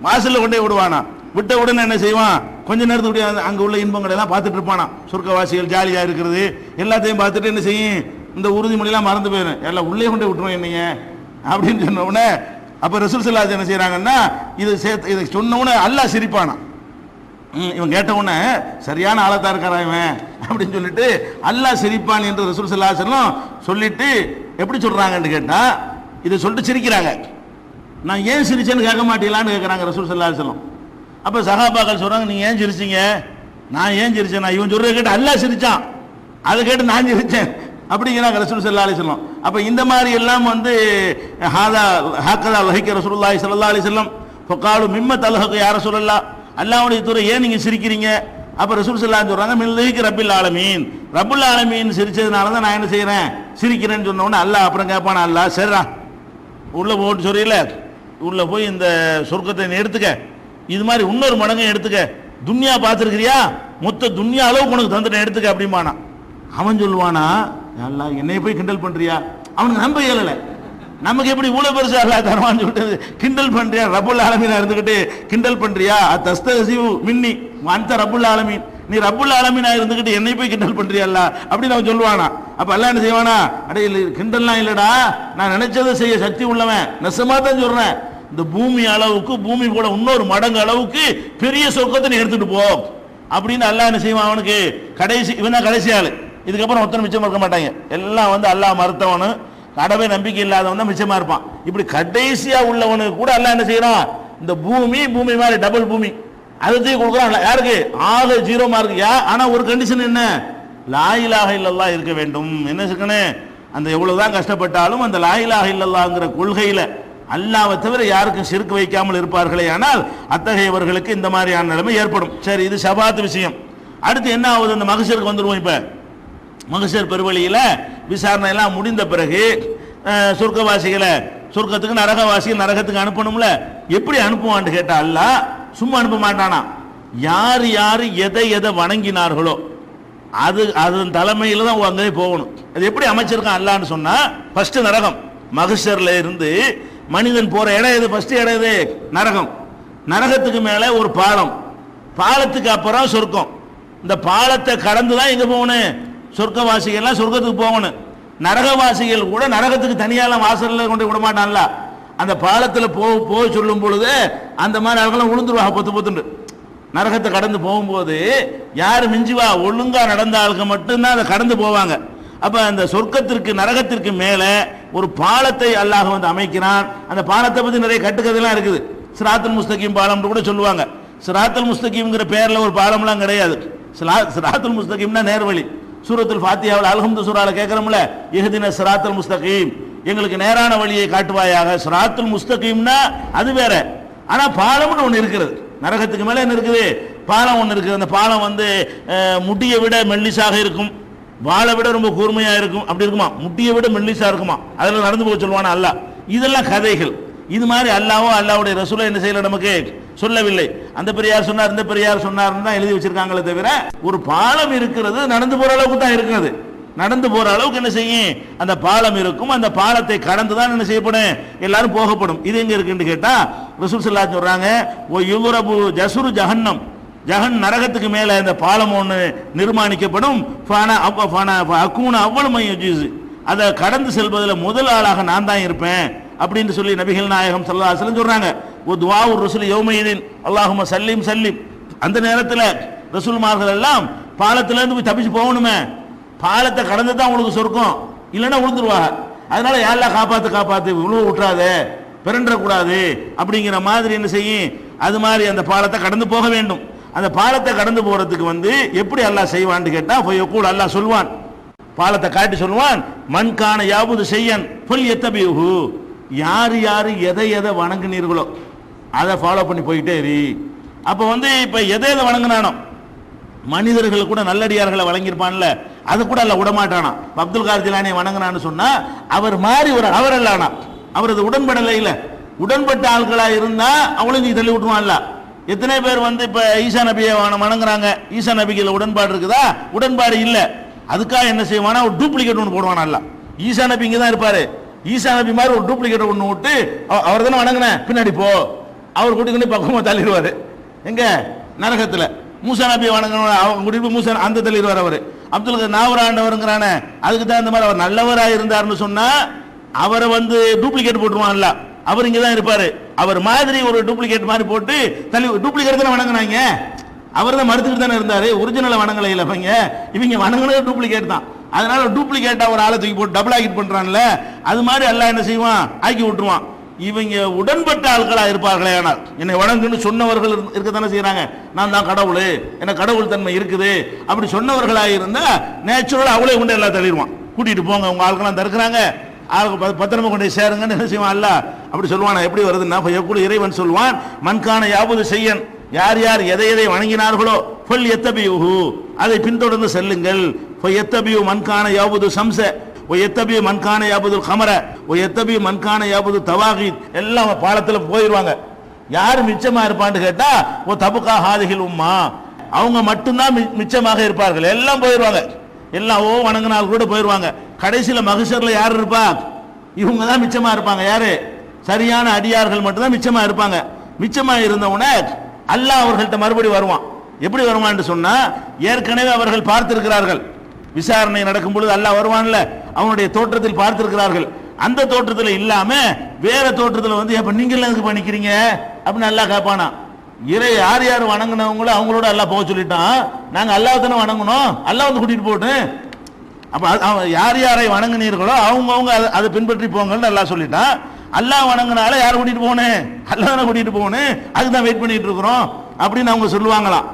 வாசல்ல கொண்டே விடுவானா. விட்ட உடனே என்ன செய்வான், கொஞ்ச நேரத்துக்கு அங்கே உள்ள இன்பங்களை எல்லாம் பார்த்துட்டு இருப்பானா, சொர்க்கவாசிகள் ஜாலியாக இருக்கிறது எல்லாத்தையும் பார்த்துட்டு என்ன செய்யும், இந்த உறுதிமொழியெல்லாம் மறந்து போயிடும், எல்லாம் உள்ளே கொண்டே விட்டுருவோம் என்னைய அப்படின்னு சொன்ன உடனே, அப்போ ரசூல் ஸல்லல்லாஹு அலைஹி வஸல்லம் என்ன செய்கிறாங்கன்னா, இதை சொன்ன உடனே அல்லாஹ் சிரிப்பானா. இவன் கேட்ட உடனே சரியான ஆளத்தான் இருக்காரா இவன் அப்படின்னு சொல்லிட்டு அல்லாஹ் சிரிப்பான் என்று ரசூல் ஸல்லல்லாஹு அலைஹி வஸல்லம் சொல்லிட்டு, எப்படி சொல்றாங்கன்னு கேட்டா, இதை சொல்லிட்டு சிரிக்கிறாங்க. நான் ஏன் சிரிச்சேன்னு கேட்க மாட்டீங்களான்னு கேட்குறாங்க ரசூல் ஸல்லல்லாஹு அலைஹி வஸல்லம். அப்போ சஹாபாக்கள் சொல்றாங்க, நீங்க ஏன் சிரிச்சீங்க, நான் ஏன் சிரிச்சேன், இவன் சொல்றதை கேட்டு அல்லாஹ் சிரிச்சான், அதை கேட்டு நான் சிரிச்சேன் அப்படிங்கிறாங்க ரசூல் ஸல்லல்லாஹு அலைஹி வஸல்லம். அப்போ இந்த மாதிரி எல்லாம் வந்து ஹாக்கதா லஹிக்க ரசூலுல்லாஹி ஸல்லல்லாஹு அலைஹி வஸல்லம் ஃபகாலு மிம்ம தல்ஹக யா ரசூலல்லாஹ், அல்லாஹ்வுடைய தூதரே ஏன் நீங்க சிரிக்கிறீங்க. அப்ப ரசூல் ஸல்லல்லாஹு அலைஹி வஸல்லம் சொல்றாங்க, மின் லஹிக்க ரப்பில் ஆலமீன், ரப்புல் ஆலமீன் சிரிச்சதுனால தான் நான் என்ன செய்யறேன், சிரிக்கிறேன்னு சொன்ன உடனே அல்லாஹ் அப்புறம் கேட்பானா, அல்லாஹ் சரிடா உள்ள போட்டு சொல்றீல, உள்ள போய் இந்த சொர்க்கத்தை நீ எடுத்துக்க, இது மாதிரி இன்னொரு மடங்கு எடுத்துக்க, துன்யா பார்த்துருக்கிறியா, மொத்த துன்யா அளவுக்கு உனக்கு தந்துட்டேன் எடுத்துக்க அப்படிமானா. அவன் சொல்லுவானா, அல்லாஹ் என்னைய போய் கிண்டல் பண்றியா, அவனுக்கு நம்ப இயலல, நமக்கு எப்படி இவ்வளவு பெருசு அல்லாஹ் தருவான்னு சொல்லிட்டு கிண்டல் பண்றியா, ரப்புல் ஆலமீனா இருந்துகிட்டு கிண்டல் பண்றியா, தஸ்தஹ்சிஉ மின்னி வஅன்த ரப்புல் ஆலமீன், நீ ரப்புல் ஆலமீனா இருந்துகிட்டு என்னை போய் கிண்டல் பண்றியா அல்லாஹ் அப்படின்னு அவன் சொல்லுவானா. அப்ப அல்லாஹ் என்ன செய்வானா, அடே கிண்டல்லாம் இல்லடா, நான் நினைச்சதை செய்ய சக்தி உள்ளவன், நெசமா தான் சொல்றேன், இந்த பூமி அளவுக்கு, பூமி கூட இன்னொரு மடங்கு அளவுக்கு பெரிய சொர்க்கத்தை நீ எடுத்துட்டு போ அப்படின்னு அல்லாஹ் என்ன செய்வான். அவனுக்கு கடைசி, இவன் தான் கடைசி ஆளு, இதுக்கப்புறம் ஒருத்தனை மிச்சம் இருக்க மாட்டாங்க, எல்லாம் வந்து அல்லாஹ் மறுத்தவனு, கடவை நம்பிக்கை இல்லாதவன் தான் மிச்சமா இருப்பான். இப்படி கடைசியா உள்ளவனுக்கு கூட அல்லாஹ் என்ன செய்யறான், இந்த பூமி மாதிரி டபுள் பூமி அதுத்தையும் கொடுக்குறான். யாருக்கு, ஆக 0 மார்க். ஆனா ஒரு கண்டிஷன் என்ன, லா இலாஹ இல்லல்லாஹ் இருக்க வேண்டும். என்ன இருக்கணும், அந்த எவ்வளவுதான் கஷ்டப்பட்டாலும் அந்த லா இலாஹ இல்லல்லாஹ்ங்கிற கொள்கையில அல்லாஹ்வை தவிர யாருக்கும் ஷிர்க் வைக்காமல் இருப்பார்களே, ஆனால் அத்தகையவர்களுக்கு இந்த மாதிரியான நிலைமை ஏற்படும். சரி, இது ஷபாத் விஷயம். அடுத்து என்ன ஆகுது, அந்த மகஷருக்கு வந்துருவோம். இப்ப மகஷர் பெருவழியில விசாரணை எல்லாம் முடிந்த பிறகு சொர்க்கவாசிகளை சொர்க்கத்துக்கு, நரகவாசிகள் நரகத்துக்கு அனுப்பணும்ல. எப்படி அனுப்புவான்னு கேட்டா, அல்லாஹ் சும்மா அனுப்ப மாட்டானா, யார் யார் எதை எதை வணங்கினார்களோ அதன் தலைமையில தான் அங்கே போகணும். அது எப்படி அமைச்சிருக்கான் அல்லான்னு சொன்னா, ஃபர்ஸ்ட் நரகம், மகஷர்ல இருந்து மனிதன் போற இடம் எது, ஃபர்ஸ்ட் இடம் எது, நரகம். நரகத்துக்கு மேல ஒரு பாலம், பாலத்துக்கு அப்புறம் சொர்க்கம், இந்த பாலத்தை கடந்து தான் எங்க போகணும்? சொர்க்கவாசிகள்லாம் சொர்க்கத்துக்கு போகணும். நரகவாசிகள் கூட நரகத்துக்கு தனியாலாம் வாசல்ல கொண்டு விட மாட்டான்ல. அந்த பாலத்தில் போக சொல்லும் பொழுது அந்த மாதிரி ஆளுங்கெல்லாம் விழுந்துருவாங்க பொத்து பொத்துண்டு. நரகத்தை கடந்து போகும்போது யார் மிஞ்சுவா? ஒழுங்கா நடந்த ஆளுங்க மட்டும்தான் அதை கடந்து போவாங்க. அப்ப அந்த சொர்க்கத்திற்கு நரகத்திற்கு மேல ஒரு பாலத்தை அல்லாஹ் வந்து அமைக்கிறான். அந்த பாலத்தை பத்தி நிறைய கட்டுக்கதைலாம் இருக்குது. சிராத்துல் முஸ்தகீம் பாலம் கூட சொல்லுவாங்க. சிராத்துல் முஸ்தகீம்ங்கிற பேர்ல ஒரு பாலம்லாம் கிடையாது. சிராத்துல் முஸ்தகீம்னா நேர்வழி. சூரத்துல் ஃபாத்திஹாவில் அல்ஹம்து சூரால கேட்கிறோம்ல, இஹ்தின சிராத்துல் முஸ்தகீம், எங்களுக்கு நேரான வழியை காட்டுவாயாக. சிராத்துல் முஸ்தகீம்னா அது வேற. ஆனா பாலம்னு ஒன்று இருக்கிறது. நரகத்துக்கு மேல என்ன இருக்குது? பாலம் ஒன்று இருக்குது. அந்த பாலம் வந்து முட்டியை விட மெல்லிசாக இருக்கும், வாளை விட ரொம்ப கூர்மையா இருக்கும். அப்படி இருக்குமா? முட்டியை விட மெல்லிசா இருக்குமா? அதில் நடந்து போக சொல்லுவானா அல்லாஹ்? இதெல்லாம் கதைகள். இது மாதிரி அல்லாஹ்வோ அல்லாஹ்வுடைய ரசூலோ என்ன செய்யல நமக்கு சொல்லவில்லை. அந்த பெரியார் சொன்னார், இந்த பெரியார் சொன்னார்னு தான் எழுதி வச்சிருக்காங்களே தவிர ஒரு பாலம் இருக்கிறது நடந்து போற அளவுக்கு தான் இருக்கிறது. நடந்து போற அளவுக்கு என்ன செய்யும்? அந்த பாலம் இருக்கும். அந்த பாலத்தை கடந்து தான் என்ன செய்யப்படும்? எல்லாரும் போகப்படும். இது எங்க இருக்குன்னு கேட்டா ரசூல் ஸல்லல்லாஹு அலைஹி சொல்றாங்க, ஓ யுதுரபு ஜஸ்ரு ஜஹன்னம், நரகத்துக்கு மேல இந்த பாலம் ஒன்று நிர்மாணிக்கப்படும். அவ்வளவு மையுஜிஸ், அதை கடந்து செல்வதில் முதல் ஆளாக நான் தான் இருப்பேன் அப்படின்னு சொல்லி நபிகள் நாயகம் ஸல்லல்லாஹு அலைஹி வஸல்லம் சொல்றாங்க. ஓ துஆஉர் ரசூல் யௌமையின் அல்லாஹும்ம சல்லிம் சல்லிம். அந்த நேரத்தில் ரசூல்மார்கள் எல்லாம் பாலத்திலேருந்து போய் தப்பிச்சு போகணுமே, பாலத்தை கடந்து தான் உங்களுக்கு சொர்க்கம், இல்லைன்னா விழுந்துருவாங்க. அதனால யாரெல்லாம் காப்பாத்து காப்பாத்து, உழுவ விட்டுறாதே, பிறண்டக்கூடாது அப்படிங்கிற மாதிரி என்ன செய்யும்? அது மாதிரி அந்த பாலத்தை கடந்து போக வேண்டும். அந்த பாலத்தை கடந்து போறதுக்கு வந்து எப்படி அல்லாஹ் செய்வான்னு கேட்டா, அல்லாஹ் சொல்வான், பாலத்தை காட்டி சொல்லுவான், மண்கான யாவது செய்யன் புல் எத்தபிஹு, யார் யார் எதை எதை வணங்குனீர்களோ அதை ஃபாலோ பண்ணி போயிட்டே இரு. அப்போ வந்து இப்போ எதை எதை வணங்கினானோ, மனிதர்கள் கூட நல்லடியார்களை வழங்கியிருப்பான்ல, அது கூட அல்ல விடமாட்டானா. அப்துல் காதர் ஜிலானியை வணங்கினான்னு சொன்னா அவர் மாதிரி ஒரு அவர் அல்லானா, அவரது உடன்படலை இல்லை. உடன்பட்ட ஆட்களாக இருந்தா அவளும் நீ தள்ளி விட்டுருவான்ல. எத்தனை பேர் வந்து இப்போ ஈசா நபியை வணங்குறாங்க, ஈசா நபிகள் உடன்பாடு இருக்குதா? உடன்பாடு இல்லை. அதுக்காக என்ன செய்வானா? ஒரு டூப்ளிகேட் ஒன்று போடுவானா. அல்ல, ஈசா நபி இங்கே தான் இருப்பாரு, ஈசா நபி மாதிரி ஒரு டூப்ளிகேட் ஒன்று விட்டு அவர் தானே வணங்கினேன் பின்னாடி போ, அவர் கூட்டிட்டு பக்கமாக தள்ளிடுவார். எங்க? நரகத்தில். மூசா நபியை வணங்கணும், அவங்க கூட்டிட்டு மூசா அந்த தள்ளிடுவார். அவர் அப்துல் நாவரா ஆண்டவருங்கிறான, அதுக்கு தான் இந்த மாதிரி அவர் நல்லவராக இருந்தார்னு சொன்னா அவரை வந்து டூப்ளிகேட் போட்டுருவான்ல, அவர் இங்கே தான் இருப்பாரு. அவர் மாதிரி ஒரு டூப்ளிகேட் மாதிரி போட்டு தள்ளி, டூப்ளிகேட் தானே வணங்கினாங்க, அவர் தான் மறுத்துக்கிட்டு தானே இருந்தாரு, ஒரிஜினலை வணங்கலை. இல்லை இவங்க வணங்கினது டூப்ளிகேட் தான். அதனால டூப்ளிகேட்டா ஒரு ஆளை தூக்கி போட்டு டபுள் ஆக்கிட் பண்றான்ல, அது மாதிரி அல்லாஹ் என்ன செய்வான்? ஆக்கி விட்டுருவான். இவங்க உடன்பட்ட ஆட்களா இருப்பார்களே, ஆனால் என்னை வணங்குன்னு சொன்னவர்கள் இருக்கத்தானே செய்யறாங்க. நான் தான் கடவுள், எனக்கு கடவுள் தன்மை இருக்குது அப்படி சொன்னவர்களாக இருந்தா நேச்சுரலா அவளே கொண்டு எல்லாம் தள்ளிடுவான். கூட்டிட்டு போங்க, உங்க ஆட்கள்லாம் தடுக்கிறாங்க, ஆளுக்கு பத்திரமா கொண்டு சேருங்கன்னு என்ன செய்வான்? அல்ல அப்படி சொல்லுவான். எப்படி வருதுன்னா, இறைவன் சொல்வான், மண்கான யாவது செய்யன், யார் யார் எதை எதை வணங்கினார்களோ ஃபல் எத்தபியூஹு, அதை பின்தொடர்ந்து செல்லுங்கள். எத்தபியூ மண்கான யாவது சம்ச, எத்தபியூ மண்கான யாவது கமர, எத்தபியூ மண்கான யாவது தவாகீத், எல்லாம் பாலத்தில் போயிடுவாங்க. யார் மிச்சமா இருப்பான்னு கேட்டா, ஓ தபுகா ஹாதிஹில் உம்மா, அவங்க மட்டும்தான் மிச்சமாக இருப்பார்கள். எல்லாம் போயிடுவாங்க, எல்லாம் ஓ வணங்கினால் கூட போயிடுவாங்க. கடைசியில் மகசர்ல யார் இருப்பா? இவங்க தான் மிச்சமா இருப்பாங்க. யாரு? சரியான அடியார்கள் மட்டும்தான் மிச்சமா இருப்பாங்க. மிச்சமா இருந்தவுடனே அல்லாஹ் அவர்கள்ட்ட மறுபடி வருவான். எப்படி வருவான்னு சொன்னா, ஏற்கனவே அவர்கள் பார்த்திருக்கிறார்கள், விசாரணை நடக்கும் பொழுது அல்லாஹ் வருவான்ல, அவனுடைய தோற்றத்தில் பார்த்திருக்கிறார்கள். அந்த தோற்றத்தில் இல்லாம வேற தோற்றத்தில் வந்து, அப்ப நீங்க எல்லாம் எதுக்கு பண்ணிக்கிறீங்க அப்படின்னு அல்லாஹ் கேட்பானா. இறை யார் யார் வணங்கினவங்களோ அவங்களோட அல்லாஹ் போக சொல்லிட்டான். நாங்க அல்லாஹ் தானே வணங்கணும், அல்லாஹ் வந்து கூட்டிட்டு போட்டு, அப்ப யார் யாரை வணங்கினீர்களோ அவங்கவுங்க அதை பின்பற்றி போங்கன்னு அல்லாஹ் சொல்லிட்டான். அல்லாஹ் வணங்கினால யாரை கூட்டிட்டு போகணும்? அல்லாஹ் தானே கூட்டிட்டு போகணும், அதுதான் வெயிட் பண்ணிட்டு இருக்கிறோம் அப்படின்னு அவங்க சொல்லுவாங்களாம்.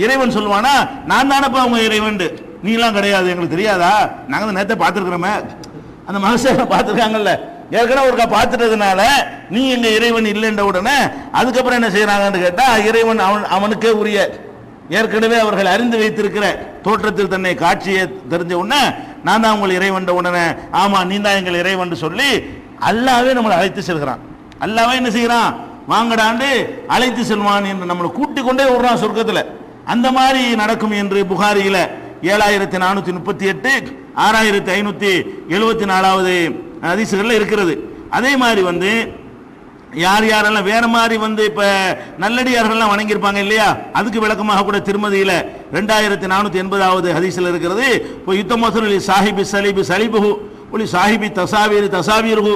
இறைவன் சொல்லுவானா, நான் தானப்பா அவங்க இறைவன், நீ எல்லாம் கிடையாது, எங்களுக்கு தெரியாதா, நாங்க தான் நேரத்தை பார்த்துருக்கிறோமே. அந்த மனுஷன் பார்த்துருக்காங்கல்ல, ஏற்கனவே ஒருக்கா பார்த்துட்டதுனால நீ எங்க இறைவன் இல்லைன்ற உடனே அதுக்கப்புறம் என்ன செய்யறாங்கன்னு கேட்டா, இறைவன் அவனுக்கே உரிய, ஏற்கனவே அவர்கள் அறிந்து வைத்திருக்கிற தோற்றத்தில் தன்னை காட்சியை தெரிஞ்ச உடனே, நான் தான் உங்கள் இறைவன் உடனே, ஆமா நீ தான் எங்கள் இறைவன் சொல்லி அல்லாவே நம்மளை அழைத்து செல்கிறான். அல்லாவே என்ன செய்யறான்? வாங்கடாண்டு அழைத்து செல்வான் என்று நம்மளை கூட்டிக் கொண்டே விடுறான் சொர்க்கத்தில். அந்த மாதிரி நடக்கும் என்று புகாரியில 7438 6574 ஹதீஸ்கள்ல இருக்கிறது. அதே மாதிரி வந்து யார் யாரெல்லாம் வேற மாதிரி வந்து இப்ப நல்லடியார்கள்லாம் வணங்கியிருப்பாங்க இல்லையா, அதுக்கு விளக்கமாக கூட திருமதியில 2480வது ஹதீஸ்ல இருக்கிறது. இப்போ யுத்தமோசலி சாஹிபி சலீபி சலீபுஹு ஒலி சாஹிபி தசாவீர் தசாவீருஹு,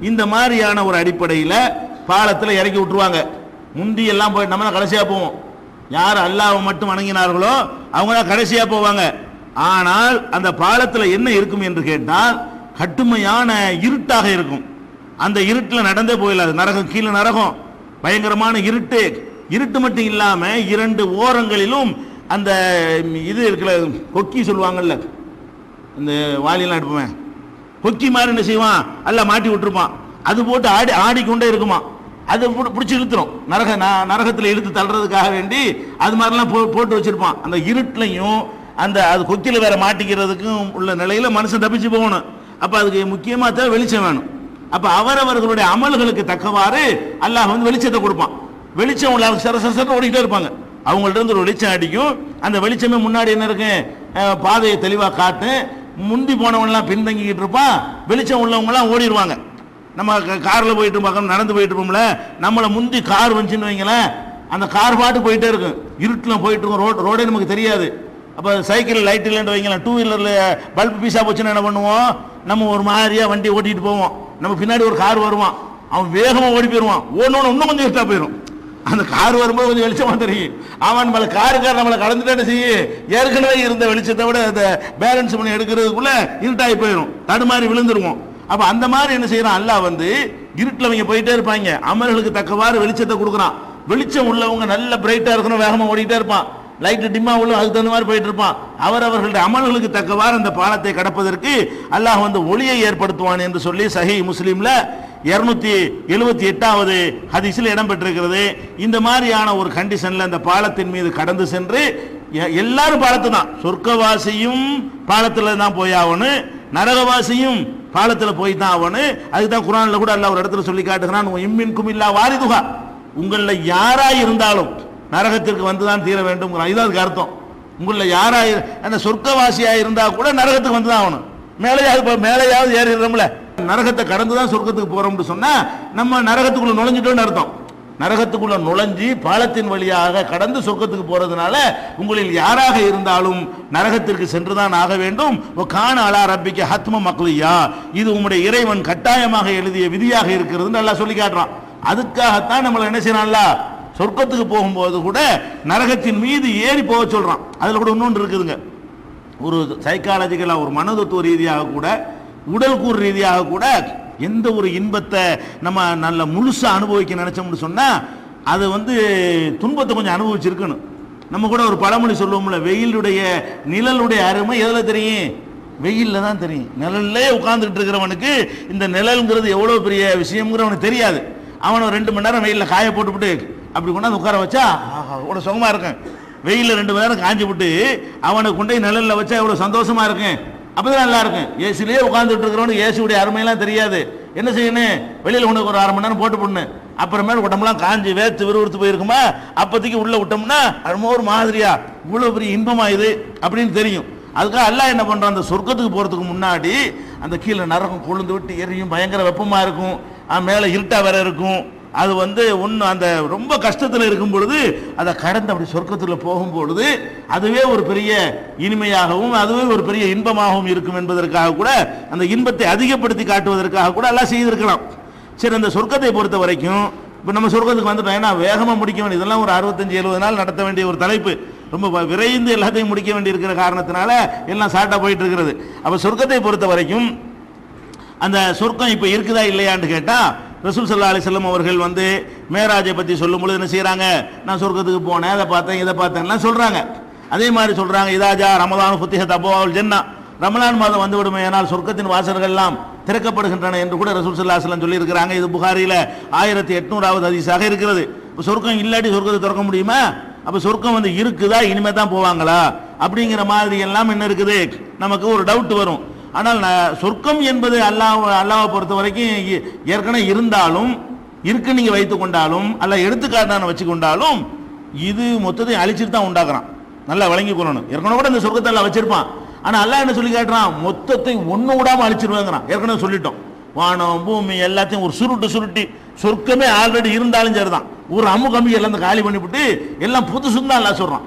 இந்த மாதிரியான ஒரு அடிப்படையில் பாலத்தில் இறக்கி விட்டுருவாங்க. முந்தி எல்லாம் போய் நம்ம தான் கடைசியாக போவோம். யார் அல்லாஹ்வை மட்டும் வணங்கினார்களோ அவங்க தான் கடைசியாக போவாங்க. ஆனால் அந்த பாலத்தில் என்ன இருக்கும் என்று கேட்டால் கட்டுமையான இருட்டாக இருக்கும். அந்த இருட்டில் நடந்தே போயிடாது. நரகம், கீழே நரகம், பயங்கரமான இருட்டு. இருட்டு மட்டும் இல்லாமல் 2 ஓரங்களிலும் அந்த இது இருக்கிற கொக்கி சொல்லுவாங்கல்ல, இந்த வாலியெல்லாம் எடுப்போமே, கொக்கி மாதிரி என்ன செய்வான், அல்ல மாட்டி விட்டுருப்பான். அது போட்டு ஆடிக்கொண்டே இருக்குமா. அது பிடிச்சி இழுத்துரும். நரகத்தில் இழுத்து தள்ளுறதுக்காக வேண்டி அது மாதிரிலாம் போட்டு வச்சிருப்பான். அந்த இருட்டிலையும் அந்த அது கொக்கியில் வேற மாட்டிக்கிறதுக்கும் உள்ள நிலையில மனுஷன் தப்பிச்சு போகணும். அப்ப அதுக்கு முக்கியமாக தேவை வெளிச்சம் வேணும். அப்ப அவரவர்களுடைய அமல்களுக்கு தக்கவாறு அல்லாஹ் வந்து வெளிச்சத்தை கொடுப்பான். வெளிச்சம் உள்ள சரசரசர ஓடிக்கிட்டே இருப்பாங்க. அவங்கள்ட்ட இருந்து ஒரு வெளிச்சம் அடிக்கும். அந்த வெளிச்சமே முன்னாடி என்ன இருக்கு, பாதையை தெளிவாக காட்டு. முந்தி போனவன்லாம் பின்தங்கிக்கிட்டு இருப்பான். வெளிச்சம் உள்ளவங்கலாம் ஓடிடுவாங்க. நம்ம காரில் போயிட்டு இருப்போம், நடந்து போயிட்டு இருப்போம்ல, நம்மளை முந்தி கார் வந்துச்சுன்னு வைங்களேன், அந்த கார் பாட்டு போயிட்டே இருக்கும். இருட்டில் போயிட்டு இருக்கும், ரோடே நமக்கு தெரியாது. அப்போ சைக்கிள் லைட் இல்லைன்னு வைங்களேன், 2 வீலரில் பல்ப் பீஸாக போச்சுன்னா என்ன பண்ணுவோம், நம்ம ஒரு மாதிரியாக வண்டி ஓட்டிகிட்டு போவோம். நம்ம பின்னாடி ஒரு கார் வருவான், அவன் வேகமாக ஓடி போயிடுவான். ஓடணுன்னு இன்னும் கொஞ்சம் இருட்டாக போயிடும். அந்த கார் வரும்போது கொஞ்சம் வெளிச்சமாக தெரியும். அவன் நம்மளை காருக்கார் நம்மளை கடந்துட்டே செய்ய ஏற்கனவே இருந்த வெளிச்சத்தை விட அந்த பேலன்ஸ் பண்ணி எடுக்கிறதுக்குள்ள இருட்டாகி போயிடும், தடுமாறி விழுந்துருவோம். அப்போ அந்த மாதிரி என்ன செய்யறான், அல்லாஹ் வந்து இருட்டில் அவங்க போயிட்டே இருப்பாங்க, அமல்களுக்கு தக்கவாறு வெளிச்சத்தை கொடுக்குறான். வெளிச்சம் உள்ளவங்க நல்ல பிரைட்டாக இருக்கணும், வேகமாக ஓடிட்டே இருப்பான். லைட்டு டிம்மா உள்ள அதுக்கு தகுந்த மாதிரி போயிட்டு இருப்பான். அவர்களுடைய அமல்களுக்கு தக்கவாறு அந்த பாலத்தை கடப்பதற்கு அல்லாஹ் வந்து ஒளியை ஏற்படுத்துவான் என்று சொல்லி சஹீஹ் முஸ்லிம்ல 278வது ஹதீஸில் இடம்பெற்றிருக்கிறது. இந்த மாதிரியான ஒரு கண்டிஷன்ல அந்த பாலத்தின் மீது கடந்து சென்று எல்லாரும் பாலத்து தான், சொர்க்கவாசியும் பாலத்தில் தான் போய் ஆகணும், நரகவாசியும் பாலத்தில் போய் தான் ஆகணும். அதுதான் குர்ஆன்ல கூட அல்லாஹ் ஒரு இடத்துல சொல்லி காட்டுகிறான், இம்மின்கும் இல்லா வாரிதுஹா, உங்களில் யாராய் இருந்தாலும் நரகத்திற்கு வந்துதான் தீர வேண்டும். இதுதான் அதுக்கு அர்த்தம். உங்களில் யாராய் அந்த சொர்க்கவாசியாக இருந்தா கூட நரகத்துக்கு வந்து தான் ஆகணும். மேலேயாவது ஏறிடுறோம்ல, நரகத்தை கடந்து தான் சொர்க்கத்துக்கு போறோம்னு சொன்னா நம்ம நரகத்துக்குள்ள நுழைஞ்சிட்டோம்னு அர்த்தம். நரகத்துக்குள்ள நுழைஞ்சி பாலத்தின் வழியாக கடந்து சொர்க்கத்துக்கு போறதுனால உங்களில் யாராக இருந்தாலும் நரகத்திற்கு சென்றுதான் ஆக வேண்டும். கான அலா ரப்பிக்க ஹத்ம மக்லியா, இது உங்களுடைய இறைவன் கட்டாயமாக எழுதிய விதியாக இருக்கிறது நல்லா சொல்லி காட்டுறான். அதுக்காகத்தான் நம்மளை என்ன செய்யறான்ல, சொர்க்கத்துக்கு போகும்போது கூட நரகத்தின் மீது ஏறி போக சொல்றான். அதுல கூட இன்னொன்று இருக்குதுங்க, ஒரு சைக்காலஜிக்கலா ஒரு மனதத்துவ ரீதியாக கூட உடல் கூறு ரீதியாக கூட எந்த ஒரு இன்பத்தை நம்ம நல்ல முழுசா அனுபவிக்க நினைச்சோம்னு சொன்னா அது வந்து துன்பத்தை கொஞ்சம் அனுபவிச்சிருக்கணும். நம்ம கூட ஒரு பழமொழி சொல்லுவோம்ல, வெயிலுடைய நிழலுடைய அருமை எதில் தெரியும், வெயிலில் தான் தெரியும். நிழல்லே உட்கார்ந்துட்டு இருக்கிறவனுக்கு இந்த நிழல்ங்கிறது எவ்வளோ பெரிய விஷயம்ங்கிறவனுக்கு தெரியாது. அவனை 2 மணி நேரம் வெயிலில் காய போட்டுவிட்டு அப்படி கொண்டாந்து உட்கார வச்சா எவ்வளோ சுகமா இருக்கும். வெயிலில் 2 மணி நேரம் காஞ்சி விட்டு அவனை கொண்டு நிழலில் வச்சா எவ்வளோ சந்தோஷமா இருக்கும். அப்பதான் நல்லா இருக்கும். ஏசிலேயே உட்காந்துட்டு இருக்கிறவனுக்கு ஏசியுடைய அருமையெல்லாம் தெரியாது. என்ன செய்யணும், வெளியில் உனக்கு ஒரு 1/2 மணி நேரம் போட்டு போடணும். அப்புறமேல உடம்புலாம் காஞ்சி வேர்த்து விறுவிறுத்து போயிருக்குமா, அப்போதைக்கு உள்ள விட்டோம்னா அது ஒரு மாதிரியா இவ்வளோ பெரிய இன்பமா இது அப்படின்னு தெரியும். அதுக்காக அல்லாஹ் என்ன பண்றான், அந்த சொர்க்கத்துக்கு போறதுக்கு முன்னாடி அந்த கீழே நரகம் கொழுந்து விட்டு எரியும், பயங்கர வெப்பமா இருக்கும், மேலே இருட்டா வேற இருக்கும். அது வந்து ஒன்று அந்த ரொம்ப கஷ்டத்தில் இருக்கும் பொழுது அதை கடந்து அப்படி சொர்க்கத்தில் போகும் பொழுது அதுவே ஒரு பெரிய இனிமையாகவும் அதுவே ஒரு பெரிய இன்பமாகவும் இருக்கும் என்பதற்காக கூட அந்த இன்பத்தை அதிகப்படுத்தி காட்டுவதற்காக கூட எல்லாம் செய்திருக்கலாம். சரி, அந்த சொர்க்கத்தை பொறுத்த வரைக்கும் இப்போ நம்ம சொர்க்கத்துக்கு வந்துட்டோம். ஏன்னா வேகமாக முடிக்க வேண்டிய இதெல்லாம் ஒரு 65-70 நாள் நடத்த வேண்டிய ஒரு தலைப்பு, ரொம்ப விரைந்து எல்லாத்தையும் முடிக்க வேண்டி இருக்கிற காரணத்தினால எல்லாம் ஷார்ட்டாக போயிட்டு இருக்கிறது. அப்போ சொர்க்கத்தை பொறுத்த வரைக்கும் அந்த சொர்க்கம் இப்போ இருக்குதா இல்லையான்னு கேட்டால் ரசூல் ஸல்லல்லாஹு அலைஹி வஸல்லம் அவர்கள் வந்து மேராஜை பற்றி சொல்லும் பொழுது என்ன செய்கிறாங்க, நான் சொர்க்கத்துக்கு போனேன், அதை பார்த்தேன் இதை பார்த்தேன்லாம் சொல்கிறாங்க. அதே மாதிரி சொல்கிறாங்க, இதாஜா ரமலான் ஃபுத்திஹத் அப்வாபுல் ஜன்னா, ரமலான் மாதம் வந்து விடுமே ஆனால் சொர்க்கத்தின் வாசல்கள் எல்லாம் திறக்கப்படுகின்றன என்று கூட ரசூல் ஸல்லல்லாஹு அலைஹி வஸல்லம் சொல்லியிருக்கிறாங்க. இது புகாரியில் 1800வது ஹதீஸாக இருக்கிறது. இப்போ சொர்க்கம் இல்லாட்டி சொர்க்கத்தை திறக்க முடியுமா? அப்போ சொர்க்கம் வந்து இருக்குதா, இனிமே தான் போவாங்களா அப்படிங்கிற மாதிரி எல்லாம் என்ன இருக்குது, நமக்கு ஒரு டவுட் வரும். ஆனால் சொர்க்கம் என்பது அல்லாஹ்வை பொறுத்த வரைக்கும் ஏற்கனவே இருந்தாலும் இருக்கு நீங்கள் வைத்து கொண்டாலும் அல்ல எடுத்துக்காட்டான வச்சு கொண்டாலும் இது மொத்தத்தை அழிச்சிட்டு தான் உண்டாக்குறான். நல்லா வழங்கி கொள்ளணும். ஏற்கனவே கூட இந்த சொர்க்கத்தை எல்லாம் வச்சிருப்பான். ஆனால் அல்லாஹ் என்ன சொல்லி காட்டுறான், மொத்தத்தை ஒன்று விடாமல் அழிச்சிருவாங்கிறான். ஏற்கனவே சொல்லிட்டோம், வானம் பூமி எல்லாத்தையும் ஒரு சுருட்டி சொர்க்கமே ஆல்ரெடி இருந்தாலும் சரிதான், ஒரு அம்மு கம்பி எல்லாம் காலி பண்ணிவிட்டு எல்லாம் புதுசுன்னு தான் எல்லாம் சொல்றான்.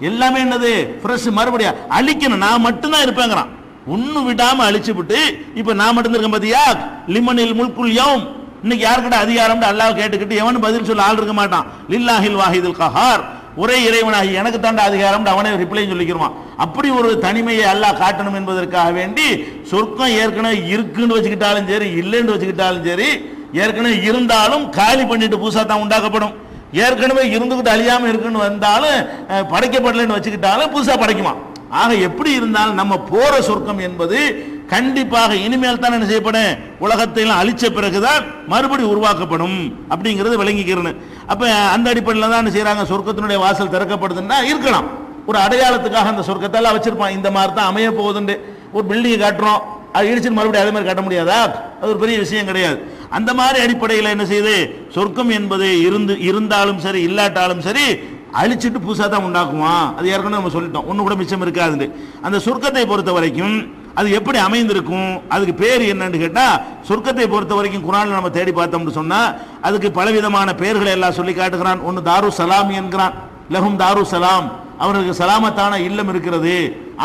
எல்லாமே என்னது ஃப்ரெஷ், மறுபடியும் அழிக்கணும், நான் மட்டும்தான் இருப்பேங்கிறான். ஒண்ணு விடாம அழிச்சு விட்டு இப்ப நான் மட்டும் இருக்கேன் பாத்தியா, லிமனில் முல்குல் யௌம், இன்னைக்கு யாருக்கிட்ட அதிகாரம் அல்லாஹ் கேட்டுக்கிட்டு எவனும் பதில் சொல்ல ஆள் இருக்க மாட்டான். லில்லாஹில் வாஹிதுல் கஹார், ஒரே இறைவனாகி எனக்கு தாண்ட அதிகாரம் அவனே ரிப்ளை சொல்லிக்கிறான். அப்படி ஒரு தனிமையை அல்லாஹ் காட்டணும் என்பதற்காக வேண்டி சொர்க்கம் ஏற்கனவே இருக்குன்னு வச்சுக்கிட்டாலும் சரி, இல்லைன்னு வச்சுக்கிட்டாலும் சரி, ஏற்கனவே இருந்தாலும் காலி பண்ணிட்டு புதுசா தான் உண்டாக்கப்படும். ஏற்கனவே இருந்துகிட்டு அழியாம இருக்குன்னு வந்தாலும் படைக்கப்படலைன்னு வச்சுக்கிட்டாலும் புதுசா படைக்குமா. ஆக எப்படி இருந்தாலும் நம்ம போற சொர்க்கம் என்பது கண்டிப்பாக இனிமேல் தான் என்ன செய்யப்படும், உலகத்தை எல்லாம் அழிச்ச பிறகுதான் மறுபடியும் உருவாக்கப்படும் அப்படிங்கிறது விளங்கிக்கிறேன்னு. அப்ப அந்த அடிப்படையில் தான் என்ன செய்யறாங்க, சொர்க்கத்தினுடைய வாசல் திறக்கப்படுதுன்னா இருக்கலாம், ஒரு அடையாளத்துக்காக அந்த சொர்க்கத்தை எல்லாம் வச்சிருப்பான். இந்த மாதிரி தான் அமைய போகுதுன்னு ஒரு பில்டிங் காட்டுறோம், அது இடிச்சு மறுபடியும் அதே மாதிரி கட்ட முடியாதா, அது ஒரு பெரிய விஷயம் கிடையாது. அந்த மாதிரி அடிப்படையில் என்ன செய்யுது, சொர்க்கம் என்பது இருந்தாலும் சரி இல்லாட்டாலும் சரி அழிச்சிட்டு புதுசாக தான் உண்டாக்குவான். அது ஏற்கனவே நம்ம சொல்லிட்டோம், ஒன்று கூட மிச்சம் இருக்காது. அந்த சொர்க்கத்தை பொறுத்த வரைக்கும் அது எப்படி அமைந்திருக்கும், அதுக்கு பேர் என்னன்னு கேட்டால், சொர்க்கத்தை பொறுத்த வரைக்கும் குர்ஆன்ல நம்ம தேடி பார்த்தோம்னு சொன்னால் அதுக்கு பலவிதமான பெயர்களை எல்லாம் சொல்லி காட்டுகிறான். ஒன்று தாரு சலாம் என்கிறான், லஹும் தாரு சலாம், அவர்களுக்கு சலாமத்தான இல்லம் இருக்கிறது,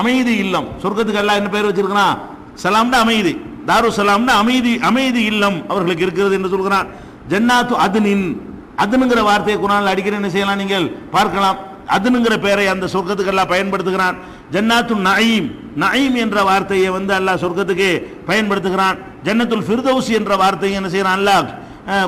அமைதி இல்லம். சொர்க்கத்துக்கு எல்லாம் என்ன பேர் வச்சிருக்கிறான், சலாம்னா அமைதி, தாரு சலாம்னா அமைதி, அமைதி இல்லம் அவர்களுக்கு இருக்கிறது என்று சொல்கிறான். ஜன்னாத்து அதுனின், அதுனுங்கிற வார்த்தையை குர்ஆன்ல அடிக்கடி என்ன செய்யலாம், நீங்கள் பார்க்கலாம். அதுனுங்கிற பெயரை அந்த சொர்க்கத்துக்கு எல்லாம் பயன்படுத்துகிறான். ஜன்னாத்து நயீம், நயீம் என்ற வார்த்தையை அல்லாஹ் சொர்க்கத்துக்கு பயன்படுத்துகிறான். ஜன்னத்துல் ஃபிர்தௌஸ் என்ற வார்த்தையை என்ன செய்யறான் அல்லாஹ்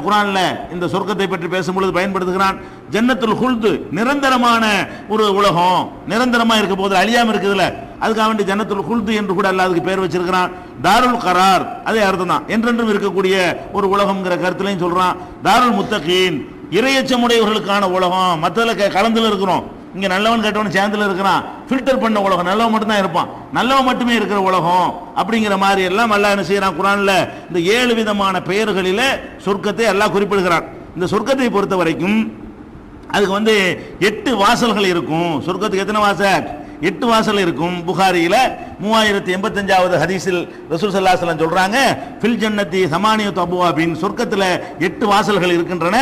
குர்ஆன்ல இந்த சொர்க்கத்தை பற்றி பேசும்பொழுது பயன்படுத்துகிறான். ஜன்னத்துல் ஹுல்து, நிரந்தரமான ஒரு உலகம், நிரந்தரமா இருக்க போது அழியாம இருக்குதுல, அதுக்காக வேண்டி ஜன்னத்துல் ஹுல்து என்று கூட அல்லாஹ் அதுக்கு பேர் வச்சிருக்கிறான். தாருல் கரார், அதே அர்த்தம் தான், என்றென்றும் இருக்கக்கூடிய ஒரு உலகம்ங்கிற கருத்துலையும் சொல்றான். தாருல் முத்தகீன், இறையச்சமுடையவர்களுக்கான உலகம், மற்றதுல கலந்துல இருக்கிறோம், இங்க நல்லவன் கெட்டவன் சேர்ந்துல இருக்கிறான், ஃபில்டர் பண்ண உலகம், நல்லவன் மட்டும் தான் இருப்பான், நல்லவன் மட்டுமே இருக்கிற உலகம் அப்படிங்கிற மாதிரி எல்லாம் அல்லாஹ் என்ன செய்யறான், குர்ஆன்ல இந்த 7 விதமான பெயர்களிலே சொர்க்கத்தை அல்லாஹ் குறிப்பிடுகிறான். இந்த சொர்க்கத்தை பொறுத்த வரைக்கும் அதுக்கு 8 வாசல்கள் இருக்கும். சொர்க்கத்துக்கு எத்தனை வாசல், 8 வாசல் இருக்கும். புகாரியில 3085வது ஹதீஸில் ரசூல் ஸல்லல்லாஹு அலைஹி வஸல்லம் சொல்றாங்க, ஃபில் ஜன்னதி ஸமானியத்து அப்வாபின், சொர்க்கத்துல 8 வாசல்கள் இருக்கின்றன.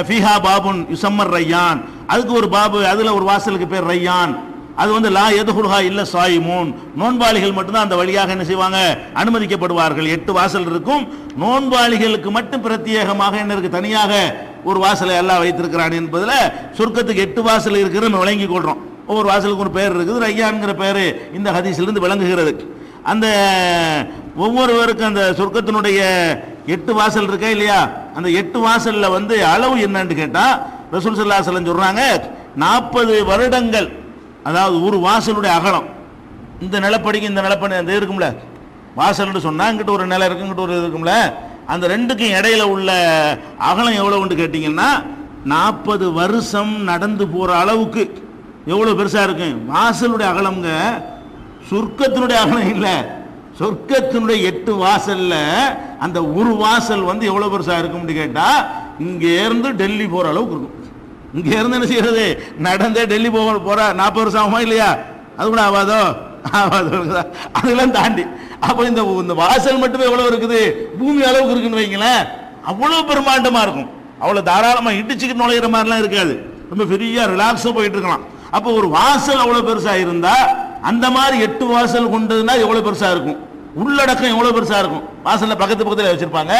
ஃபீஹா பாபுன் யுஸம்மர் ரையான், அதுக்கு ஒரு பாபு, அதுல ஒரு வாசலுக்கு பேர் ரையான். அது லா யதுஹுல்ஹா இல்ல ஸாயிமூன், நோன்பாளிகள் மட்டும்தான் அந்த வழியாக என்ன செய்வாங்க, அனுமதிக்கப்படுவார்கள். 8 வாசல் இருக்கும். நோன்பாளிகளுக்கு மட்டும் பிரத்யேகமாக என்ன இருக்கு, தனியாக ஒரு வாசலை எல்லாம் வைத்திருக்கிறான் என்பதுல சொர்க்கத்துக்கு 8 வாசல் இருக்கிறது விளங்கி கொள்றோம். ஒவ்வொரு வாசலுக்கு ஒரு பேர் இருக்குது. ரையான்ங்கிற பேரு இந்த ஹதீஸிலிருந்து விளங்குகிறது. அந்த ஒவ்வொருவருக்கும் அந்த சொர்க்கத்தினுடைய 8 வாசல் இருக்கா இல்லையா, அந்த 8 வாசல்ல அளவு என்னன்னு கேட்டா ரசூல் ஸல்லல்லாஹு அலைஹி வஸல்லம் சொல்றாங்க, 40 வருடங்கள், அதாவது ஒரு வாசலுடைய அகலம், இந்த நிலப்படிக்கு இந்த நிலப்படி அந்த இருக்கும்ல, வாசல்னு சொன்னா இங்கிட்ட ஒரு நிலை இருக்கு, இங்கிட்ட ஒரு இருக்கும்ல, அந்த ரெண்டுக்கும் இடையில உள்ள அகலம் எவ்வளவுன்னு கேட்டீங்கன்னா 40 வருஷம் நடந்து போற அளவுக்கு எவ்வளவு பெருசா இருக்கு வாசலுடைய அகலம்ங்க. சொர்க்கத்தினுடைய அகலம் இல்ல, சொர்க்கத்தினுடைய 8 வாசல்ல அந்த ஒரு வாசல் எவ்வளவு பெருசா இருக்கும்னு கேட்டா, இங்க இருந்து டெல்லி போற அளவுக்கு இருக்கும். இங்க இருந்து என்ன செய்யறது, நடந்தே டெல்லி போற 40 வருஷம் ஆகுமா இல்லையா, அது கூட ஆகாதோ, அதெல்லாம் தாண்டி அப்ப இந்த வாசல் மட்டுமே எவ்வளவு இருக்குது, பூமி அளவுக்கு இருக்குன்னு வைங்களேன், அவ்வளவு பிரம்மாண்டமா இருக்கும். அவ்வளவு தாராளமா இடிச்சுக்கிட்டு நுழையிற மாதிரிலாம் இருக்காது, ரொம்ப ஃப்ரீயா ரிலாக்ஸா போயிட்டு இருக்கலாம். அப்போ ஒரு வாசல் அவ்வளவு பெருசா இருந்தா அந்த மாதிரி 8 வாசல் கொண்டதுன்னா எவ்வளவு பெருசா இருக்கும், உள்ளடக்கம் எவ்வளவு பெருசா இருக்கும். வாசல்ல பக்கத்து பக்கத்துல வச்சிருப்பாங்க,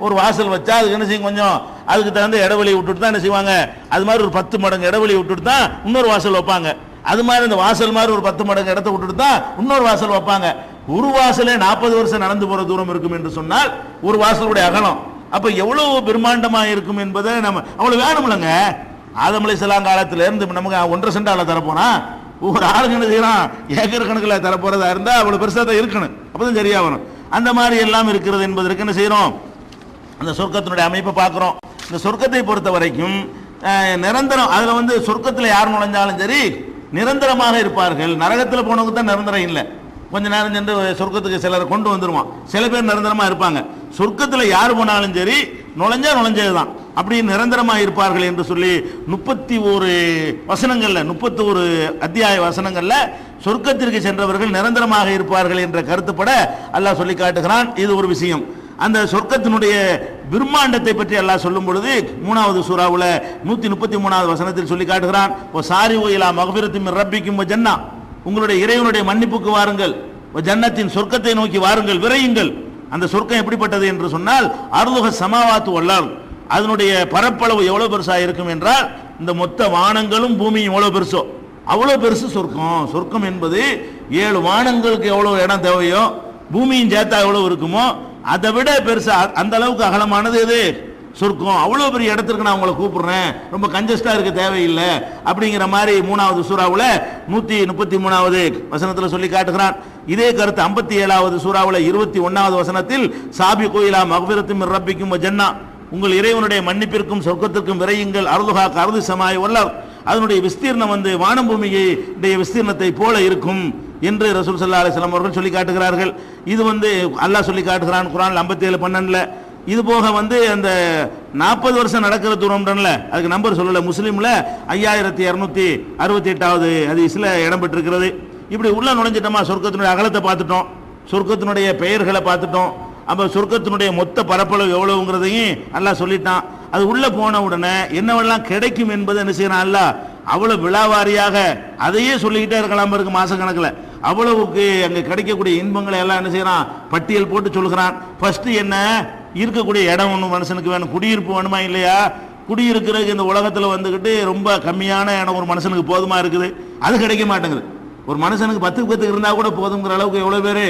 ஒரு வாசல் வச்சா அதுக்கு என்ன செய்யும், கொஞ்சம் அதுக்கு தகுந்த இடைவெளி விட்டுட்டு தான் என்ன செய்வாங்க, அது மாதிரி ஒரு 10 மடங்கு இடைவெளி விட்டுட்டு தான் இன்னொரு வாசல் வைப்பாங்க. அது மாதிரி இந்த வாசல் மாதிரி ஒரு 10 மடங்கு இடத்தை விட்டுட்டு தான் இன்னொரு வாசல் வைப்பாங்க. ஒரு வாசலே 40 வருஷம் நடந்து போற தூரம் இருக்கும் என்று சொன்னால் ஒரு வாசலுடைய அகலம் அப்ப எவ்வளவு பிரம்மாண்டமா இருக்கும் என்பதை நம்ம அவ்வளவு வேணும்லங்க. ஆதம் அலைஹிஸ்ஸலாம் காலத்துல இருந்து நமக்கு 1.5 சென்ட் தரப்போனா ஒரு ஆளுங்க என்ன செய்யறான், ஏக்கர் கணக்கில் தரப்போறதா இருந்தா அவ்வளவு பெருசா தான் இருக்கணும், அப்பதான் சரியா வரும். அந்த மாதிரி எல்லாம் இருக்கிறது என்பதற்கு என்ன செய்யறோம், அந்த சொர்க்கத்தினுடைய அமைப்பை பார்க்கிறோம். இந்த சொர்க்கத்தை பொறுத்த வரைக்கும் நிரந்தரம், அதுல சொர்க்கத்தில் யார் நுழைஞ்சாலும் சரி நிரந்தரமாக இருப்பார்கள். நரகத்தில் போனவங்க தான் நிரந்தரம் இல்லை, கொஞ்ச நேரம் சென்று சொர்க்கத்துக்கு சிலர் கொண்டு வந்துருவான், சில பேர் நிரந்தரமா இருப்பாங்க. சொர்க்கத்தில் யார் போனாலும் சரி நுழைஞ்சதுதான், அப்படி நிரந்தரமா இருப்பார்கள் என்று சொல்லி 31 வசனங்கள்ல 31 அத்தியாய வசனங்கள்ல சொர்க்கத்திற்கு சென்றவர்கள் நிரந்தரமாக இருப்பார்கள் என்ற கருத்துப்பட அல்லாஹ் சொல்லி காட்டுகிறான். இது ஒரு விஷயம். அந்த சொர்க்கத்தினுடைய பிரம்மாண்டத்தை பற்றி அல்லாஹ் சொல்லும் பொழுது 3வது சூராவுல 133வது வசனத்தில் சொல்லி காட்டுகிறான், ஓ சாரி ஓயிலா மகபிரத்தின் ரப்பிக்கும் ஜன்னா, உங்களுடைய இறைவனுடைய மன்னிப்புக்கு வாருங்கள், ஜன்னத்தின் சொர்க்கத்தை நோக்கி வாருங்கள், விரையுங்கள். அந்த சொர்க்கம் எப்படிப்பட்டது என்று சொன்னால் அர்லுஹ சமாவாத்து வல்லால், அதனுடைய பரப்பளவு எவ்வளவு பெருசா இருக்கும் என்றால் இந்த மொத்த வானங்களும் பூமியும் எவ்வளவு பெருசோ அவ்வளவு பெருசு சொர்க்கம். சொர்க்கம் என்பது 7 வானங்களுக்கு எவ்வளவு இடம் தேவையோ பூமியும் சேர்த்தா எவ்வளவு இருக்குமோ அதை விட பெருசா, அந்த அளவுக்கு அகலமானது எது? சொர்க்கம். அவ்வளவு பெரிய இடத்திற்கு நான் உங்களை கூப்பிடுறேன், ரொம்ப கஞ்சஸ்டா இருக்க தேவையில்லை அப்படிங்கிற மாதிரி 3வது சூறாவுல 133வது வசனத்தில் சொல்லி காட்டுகிறான். இதே கருத்து 57வது சூறாவுல 21வது வசனத்தில் சாபிகு இலா மக்ஃபிரத்தின் மிர் ரப்பிக்கும் ஜன்னா, உங்கள் இறைவனுடைய மன்னிப்பிற்கும் சொர்க்கத்திற்கும் விரையுங்கள், அர்துஹா கர்து சமாய் வல்லர், அதனுடைய விஸ்தீர்ணம் வானம் பூமியுடைய விஸ்தீர்ணத்தை போல இருக்கும் என்று ரசூல் ஸல்லல்லாஹு அலைஹி வஸல்லம் அவர்கள் சொல்லி காட்டுகிறார்கள். இது அல்லாஹ் சொல்லி காட்டுகிறான் குர்ஆன் 57:12. இது போக அந்த 40 வருஷம் நடக்கிற தூரம்ன்றல அதுக்கு நம்பர் சொல்லல, முஸ்லீம்ல 5268வது ஹதீஸ்ல இடம் பெற்றிருக்கிறது. இப்படி உள்ள நுழைஞ்சிட்டோமா, சொர்க்கத்தினுடைய அகலத்தை பார்த்துட்டோம், சொர்க்கத்தினுடைய பெயர்களை பார்த்துட்டோம், அப்ப சொர்க்கத்தினுடைய மொத்த பரப்பளவு எவ்வளவுங்கிறதையும் அல்லாஹ் சொல்லிட்டான். அது உள்ள போன உடனே என்னவெல்லாம் கிடைக்கும் என்பதை என்ன செய்யறான் அல்லாஹ் அவ்வளவு விழாவாரியாக அதையே சொல்லிக்கிட்டே இருக்கலாம் இருக்கு மாச கணக்கில். அவ்வளவுக்கு அங்க கிடைக்கக்கூடிய இன்பங்களை எல்லாம் என்ன செய்யறான் பட்டியல் போட்டு சொல்கிறான். ஃபர்ஸ்ட் என்ன, இருக்கக்கூடிய இடம் ஒன்று மனுஷனுக்கு வேணும், குடியிருப்பு வேணுமா இல்லையா? குடியிருக்கிறதுக்கு இந்த உலகத்தில் வந்துக்கிட்டு ரொம்ப கம்மியான இடம் ஒரு மனுஷனுக்கு போதுமா இருக்குது, அது கிடைக்க மாட்டேங்குது. ஒரு மனுஷனுக்கு 10 இருந்தா கூட போதுங்கிற அளவுக்கு எவ்வளவு பேரு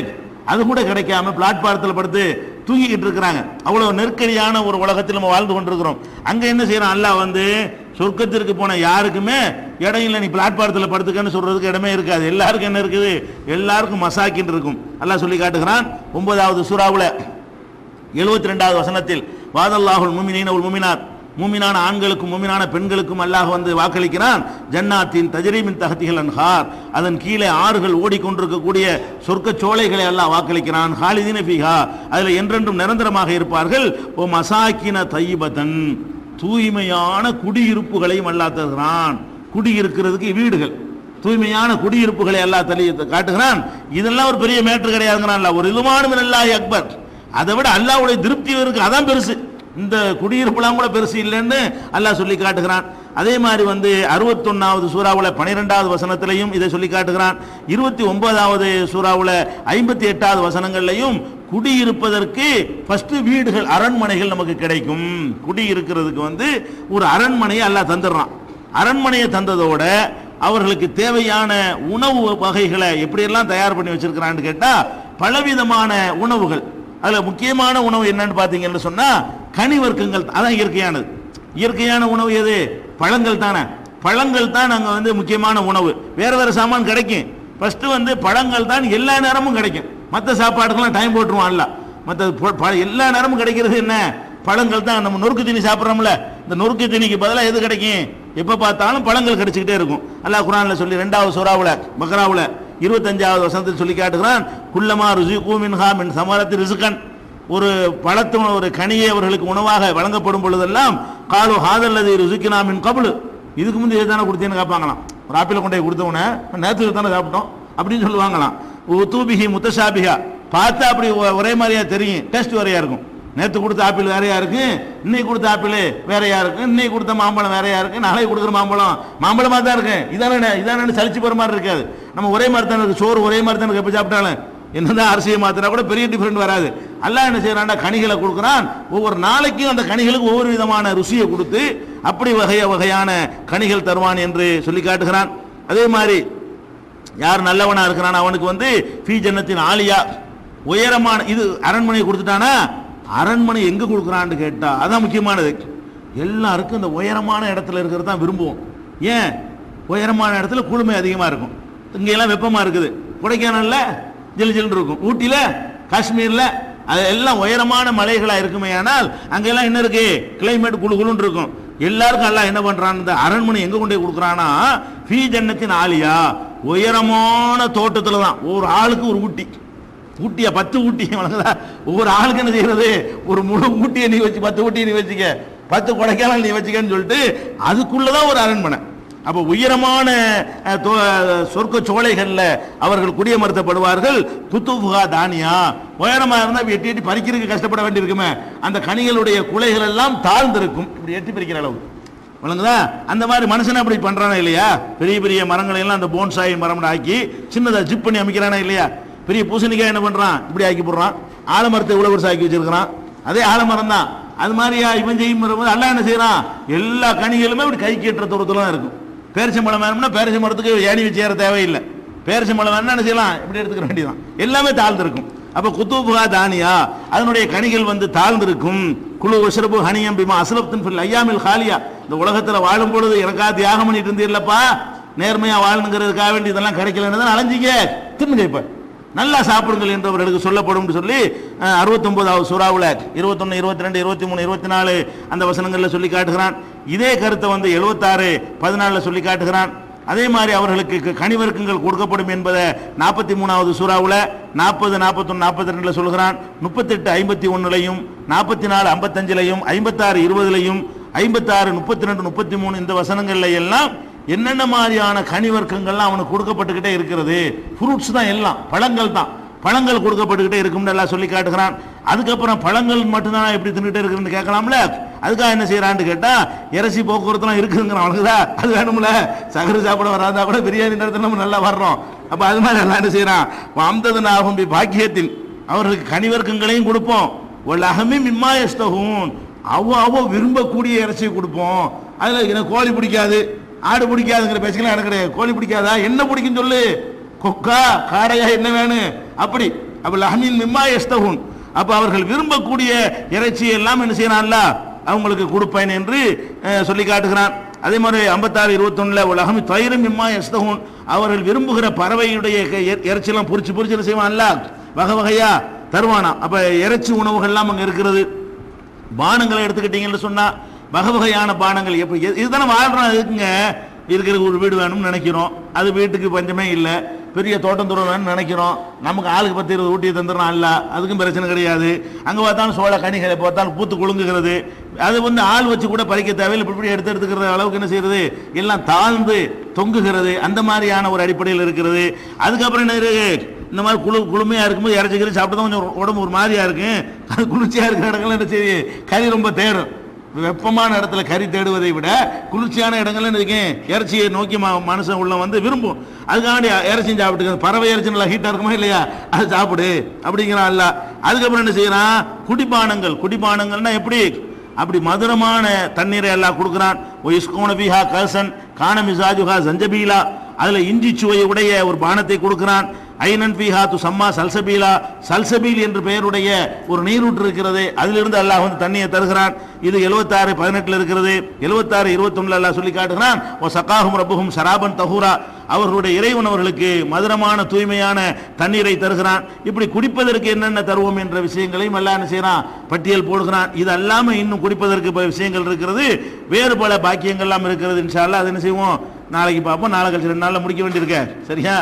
அது கூட கிடைக்காம பிளாட்பாரத்தில் படுத்து தூங்கிக்கிட்டு இருக்கிறாங்க. அவ்வளவு நெருக்கடியான ஒரு உலகத்தில் நம்ம வாழ்ந்து கொண்டிருக்கிறோம். அங்க என்ன செய்யறான் அல்லாஹ் சொர்க்கத்திற்கு போன யாருக்குமே இடம் இல்லை, நீ பிளாட்பாரத்தில் படுத்துக்கன்னு சொல்றதுக்கு இடமே இருக்காது. எல்லாருக்கும் என்ன இருக்குது, எல்லாருக்கும் மசாக்கின் இருக்கும். அல்லாஹ் சொல்லி காட்டுகிறான் 9வது சூறாவுல 72வது வசனத்தில் வாதல்லாஹுல் முஃமினீன வல் முஃமினாத், மூமினான ஆண்களுக்கும் மூமினான பெண்களுக்கும் அல்லாஹ் வாக்களிக்கிறான், ஜன்னாத்தின் தஜ்ரீமின் தஹ்திஹில் அன்ஹார், அதன் கீழே ஆறுகள் ஓடிக்கொண்டிருக்கக்கூடிய சொர்க்க சோலைகளை அல்லாஹ் வாக்களிக்கிறான். ஹாலிதீன ஃபீஹா, அதில் என்றென்றும் நிரந்தரமாக இருப்பார்கள். ஓ மசாக்கின தையிபத்தன், தூய்மையான குடியிருப்புகளையும் அல்லாஹ் தருகிறான். குடியிருக்கிறதுக்கு வீடுகள், தூய்மையான குடியிருப்புகளை அல்லாஹ் காட்டுகிறான். இதெல்லாம் ஒரு பெரிய மேட்டர் கிடையாதுங்கிறான். ஒரு இதுமான அல்லாஹ் அக்பர், அதை விட அல்லாஹ்வுடைய திருப்தி இருக்கு, அதான் பெருசு. இந்த குடியிருப்புலாம் கூட பெருசு இல்லைன்னு அல்லாஹ் சொல்லி காட்டுகிறான். அதே மாதிரி 61வது சூறாவுல 12வது வசனத்திலையும் இதை சொல்லி காட்டுகிறான். 29வது சூறாவுல 58வது வசனங்கள்லையும் குடியிருப்பதற்கு ஃபர்ஸ்ட் வீடுகள், அரண்மனைகள் நமக்கு கிடைக்கும். குடியிருக்கிறதுக்கு ஒரு அரண்மனையை அல்லாஹ் தந்துடுறான். அரண்மனையை தந்ததோட அவர்களுக்கு தேவையான உணவு வகைகளை எப்படியெல்லாம் தயார் பண்ணி வச்சிருக்கிறான்னு கேட்டா பலவிதமான உணவுகள். அதுல முக்கியமான உணவு என்னன்னு பாத்தீங்கன்னு சொன்னா கனி வர்க்கங்கள், அதான் இயற்கையானது. இயற்கையான உணவு எது? பழங்கள் தானே. பழங்கள் தான் அங்க முக்கியமான உணவு. வேற வேற சாமான் கிடைக்கும், ஃபர்ஸ்ட் பழங்கள் தான் எல்லா நேரமும் கிடைக்கும். மற்ற சாப்பாடுக்கெல்லாம் டைம் போட்டுருவான் அல்ல. மற்ற எல்லா நேரமும் கிடைக்கிறது என்ன? பழங்கள் தான். நம்ம நொறுக்கு தீனி சாப்பிட்றோம்ல, இந்த நொறுக்கு தீனிக்கு பதிலாக எது கிடைக்கும்? எப்ப பார்த்தாலும் பழங்கள் கிடைச்சிக்கிட்டே இருக்கும். அல்லாஹ் குர்ஆன்ல சொல்லி 2வது சூறாவுல பக்ராவுல 25வது வசனத்தில் சொல்லி காட்டுகிறான், குல்லமா ருஸிகு மின்ஹா மின் சமரத்தி ரிஸ்கன், ஒரு பழத்தின் ஒரு கனியை அவர்களுக்கு உணவாக வழங்கப்படும் பொழுதெல்லாம் காலு ஹாதல்லதி ருஸிக்னா மின் கப்லு, இதுக்கு முந்தைய தானே கொடுத்தேன்னு கேட்பாங்களாம். ஒரு ஆப்பிளை கொண்டே கொடுத்தவன நேற்று தானே சாப்பிட்டோம் அப்படின்னு சொல்லுவாங்களாம். உத்தூபிஹி முத்தஷாபிஹா, பார்த்தா அப்படி ஒரே மாதிரியா தெரியும், டேஸ்ட் வேறையா இருக்கும். நேற்று கொடுத்த ஆப்பிள் வேறையா இருக்கு, இன்னைக்கு கொடுத்த ஆப்பிள் வேறையா இருக்கு, இன்னைக்கு கொடுத்த மாம்பழம் வேறையா இருக்கு, நாளைக்கு கொடுக்குற மாம்பழமா தான் இருக்கு. இதானே சலிச்சு போற மாதிரி இருக்காது. நம்ம ஒரே மாதிரி தான் இருக்கு, சோறு ஒரே மாதிரி தான் எப்ப சாப்பிட்டாலும் என்னதான் அரிசியை மாத்தினா கூட பெரிய டிஃபரெண்ட் வராது. அல்லாஹ் என்ன செய்யறான்டா, கனிகளை கொடுக்குறான். ஒவ்வொரு நாளைக்கும் அந்த கனிகளுக்கு ஒவ்வொரு விதமான ருசியை கொடுத்து அப்படி வகையான கனிகள் தருவான் என்று சொல்லி காட்டுகிறான். அதே மாதிரி யார் நல்லவனா இருக்கிறான் அவனுக்கு ஃபீ ஜன்னத்தின் ஆலியா, உயரமான இது அரண்மனை கொடுத்துட்டானா, அரண்மனை எங்க கொடுக்குறான்னு கேட்டா அதான் முக்கியமானது. எல்லாருக்கும் இந்த உயரமான இடத்துல இருக்கிறது தான் விரும்புவோம். ஏன்? உயரமான இடத்துல குளுமை அதிகமா இருக்கும். இங்கெல்லாம் வெப்பமா இருக்குது. கொடைக்கானல்ல ஜில் ஜில் இருக்கும், ஊட்டியில காஷ்மீர்ல அதெல்லாம் உயரமான மலைகளா இருக்குமே. ஆனால் அங்கெல்லாம் என்ன இருக்கு, கிளைமேட் குளுகுளுன்னு இருக்கும். எல்லாருக்கும் அல்லாஹ் என்ன பண்றான், இந்த அரண்மனை எங்க கொண்டு போய் கொடுக்குறானா, ஃபீ ஜன்னத்தின் ஆலியா, உயரமான தோட்டத்துல தான். ஒரு ஆளுக்கு ஒரு ஊட்டி, ஊட்டியா 10 ஊட்டி வழங்குதா, ஒவ்வொரு ஆளுக்கு என்ன செய்யறது, ஒரு முழு ஊட்டியை நீ வச்சு 10 ஊட்டியை நீ வச்சுக்க, 10 கொடைக்கானல் நீ வச்சுக்கன்னு சொல்லிட்டு அதுக்குள்ளதான் ஒரு அரண்மனை. அப்போ உயரமான சொர்க்க சோலைகள்ல அவர்கள் குடியமர்த்தப்படுவார்கள். குத்துபுகா தானியா, உயரமா இருந்தா எட்டி எட்டி பறிக்கிறதுக்கு கஷ்டப்பட வேண்டியிருக்குமே, அந்த கனிகளுடைய குலைகள் எல்லாம் தாழ்ந்திருக்கும், இப்படி எட்டி பறிக்கிற அளவு வழங்குதா. அந்த மாதிரி மனுஷன் அப்படி பண்றானா இல்லையா? பெரிய பெரிய மரங்களை எல்லாம் அந்த போன்சாய் மரம் ஆக்கி சின்னதா ஜிப் பண்ணி அமைக்கிறானா இல்லையா? பெரிய பூசணிக்காய் என்ன பண்றான், இப்படி ஆக்கி போடுறான். ஆலமரத்தை இவ்வளவு வருஷம் ஆக்கி வச்சிருக்கிறான், அதே ஆலமரம் தான். அது மாதிரியா இவன் செய்யும் போது அல்லாஹ் என்ன செய்யறான், எல்லா கனிகளுமே இப்படி கை கேட்டுற தூரத்துல தான் இருக்கும். பேரிச்சம்பழம் வேணும்னா பேரிச்சம்பழத்துக்கு ஏணி வச்சு ஏற தேவையில்லை. பேரிச்சம்பழம் வேணும்னா என்ன செய்யலாம், இப்படி எடுத்துக்க வேண்டியதான். எல்லாமே தாழ்ந்திருக்கும். அப்ப குத்துபுகா தானியா, அதனுடைய கனிகள் வந்து தாழ்ந்திருக்கும். குழு வஷ்ரபு ஹனியம் பிமா அஸ்லப்துன் ஃபில் அய்யாமில் காலியா, இந்த உலகத்துல வாழும் பொழுது எனக்காக தியாகம் பண்ணிட்டு இருந்தீர்லப்பா, நேர்மையா வாழணுங்கிறதுக்காக வேண்டி இதெல்லாம் கிடைக்கலன்னு தான் அலைஞ்சிங்க, தின்னுங்க இப்ப நல்லா சாப்பிடுங்கள் என்று அவர்களுக்கு சொல்லப்படும் சொல்லி 69வது சூராவுல 21, 22, 23, 24 அந்த வசனங்கள்ல சொல்லி காட்டுகிறான். இதே கருத்தை வந்து 76, 14 சொல்லி காட்டுகிறான். அதே மாதிரி அவர்களுக்கு கனிவர்க்கங்கள் கொடுக்கப்படும் என்பதை 43வது சூராவுல 40, 41, 42 சொல்கிறான். 38, 51லையும் 44, 55லையும் 56, 20லையும் 56, 32, 33 இந்த வசனங்கள்ல எல்லாம் என்னென்ன மாதிரியான கனிவர்க்கங்கள்லாம் அவனுக்கு கொடுக்கப்பட்டுக்கிட்டே இருக்கிறது. ஃப்ரூட்ஸ் தான், எல்லாம் பழங்கள் தான், பழங்கள் கொடுக்கப்பட்டுக்கிட்டே இருக்கும்னு எல்லாம் சொல்லி காட்டுகிறான். அதுக்கப்புறம் பழங்கள் மட்டும்தான் எப்படி தின்னுட்டே இருக்குன்னு கேட்கலாம்ல, அதுக்காக என்ன செய்யறான்னு கேட்டா இறைச்சி போக்குவரத்துலாம் இருக்குங்கிறான். அவனுக்குதா அது வேணும்ல, சகரு சாப்பிட வராதா கூட பிரியாணி நேரத்தில் நம்ம நல்லா வர்றோம். அப்ப அது மாதிரி எல்லாம் என்ன செய்யறான், அம்தது ஆகும் பாக்கியத்தில் அவர்களுக்கு கனிவர்க்கங்களையும் கொடுப்போம். ஒரு அகமே மிம்மா எஸ்தகும், அவ விரும்பக்கூடிய இறைச்சியை கொடுப்போம். அதுல எனக்கு கோழி பிடிக்காது, ஆடு பிடிக்காதுங்கிற பேச்சுக்கலாம் எனக்கு கிடையாது. கோழி பிடிக்காதா, என்ன பிடிக்கும் சொல்லு, கொக்கா காடையா என்ன வேணும் அப்படி. அப்ப லஹ்மின் மிம்மா யஸ்தஹூன், அப்ப அவர்கள் விரும்பக்கூடிய இறைச்சி எல்லாம் என்ன செய்யறான்ல அவங்களுக்கு கொடுப்பேன் என்று சொல்லி காட்டுகிறான். அதே மாதிரி 56, 21 லஹ்மி தயிரும் மிம்மா யஸ்தஹூன், அவர்கள் விரும்புகிற பறவையுடைய இறைச்சி எல்லாம் பொரிச்சு பொரிச்சு செய்வான்ல, வகை வகையா தருவானா. அப்ப இறைச்சி உணவுகள் எல்லாம் அங்க இருக்கிறது. பானங்களை எடுத்துக்கிட்டீங்கன்னு சொன்னா வகை வகையான பானங்கள். எப்ப இதுதானே வாழ்றோம், அதுக்குங்க இருக்கிற ஒரு வீடு வேணும்னு நினைக்கிறோம், அது வீட்டுக்கு பஞ்சமே இல்லை. பெரிய தோட்டம் தூரம் வேணும்னு நினைக்கிறோம், நமக்கு ஆளுக்கு 10, 20 ஊட்டி தந்துடுறோம், அல்ல அதுக்கும் பிரச்சனை கிடையாது. அங்கே பார்த்தாலும் சோள கனிகளை பார்த்தாலும் பூத்து குலுங்குகிறது. அது வந்து ஆள் வச்சு கூட பறிக்க தேவையில்லை, இப்படி எடுத்துக்கிற அளவுக்கு என்ன செய்யறது, எல்லாம் தாழ்ந்து தொங்குகிறது. அந்த மாதிரியான ஒரு அடிப்படையில் இருக்கிறது. அதுக்கப்புறம் என்ன இருக்கு, இந்த மாதிரி குளுமையா இருக்கும்போது இறச்சிக்கிற சாப்பிட்டு தான் கொஞ்சம் உடம்பு ஒரு மாதிரியா இருக்கு. அது குளிர்ச்சியா இருக்கிற இடங்கள்ல என்ன செய்யுது, கறி ரொம்ப தேடும். வெப்பமான இடத்துல கறி தேடுவதை விட குளிர்ச்சியான இடங்கள்ல இருக்கேன் இறைச்சியை நோக்கி மனுஷன் உள்ள வந்து விரும்பும். அதுக்காண்டி இறைச்சியும் சாப்பிட்டு, பறவை இறைச்சி நல்லா ஹீட்டா இருக்குமா இல்லையா, அது சாப்பிடு அப்படிங்கிறான் அல்ல. அதுக்கப்புறம் என்ன செய்யறான், குடிபானங்கள். குடிபானங்கள்னா எப்படி, அப்படி மதுரமான தண்ணீரை எல்லாம் கொடுக்கிறான். கசன் கான மிசாஜுஹா ஜஞ்சபீலா, அதுல இஞ்சி சுவை உடைய ஒரு பானத்தை கொடுக்கிறான். ஐனன் ஃபீஹா துசம்மா சல்சபீலா, சல்சபீல் என்று பெயருடைய ஒரு நீரூற்று இருக்கிறது, அதிலிருந்து அல்லாஹ் வந்து தண்ணியை தருகிறான். இது 76, 18 இருக்கிறது. 76, 21 அல்லாஹ் சொல்லி காட்டுகிறான். ஓ சகாஹும் ரப்புஹும் ஷராபன் தஹூரா, அவர்களுடைய இறைவன் அவர்களுக்கு மதுரமான தூய்மையான தண்ணீரை தருகிறான். இப்படி குடிப்பதற்கு என்னென்ன தருவோம் என்ற விஷயங்களையும் அல்லாஹ் என்ன செய்யறான், பட்டியல் போடுகிறான். இது அல்லாம இன்னும் குடிப்பதற்கு விஷயங்கள் இருக்கிறது, வேறு பல பாக்கியங்கள் எல்லாம் இருக்கிறது. இன்ஷா அல்லாஹ் அது என்ன செய்வோம், நாளைக்கு பார்ப்போம். நாளை கழிச்சு 2 நாள்ல முடிக்க வேண்டியிருக்க, சரியா?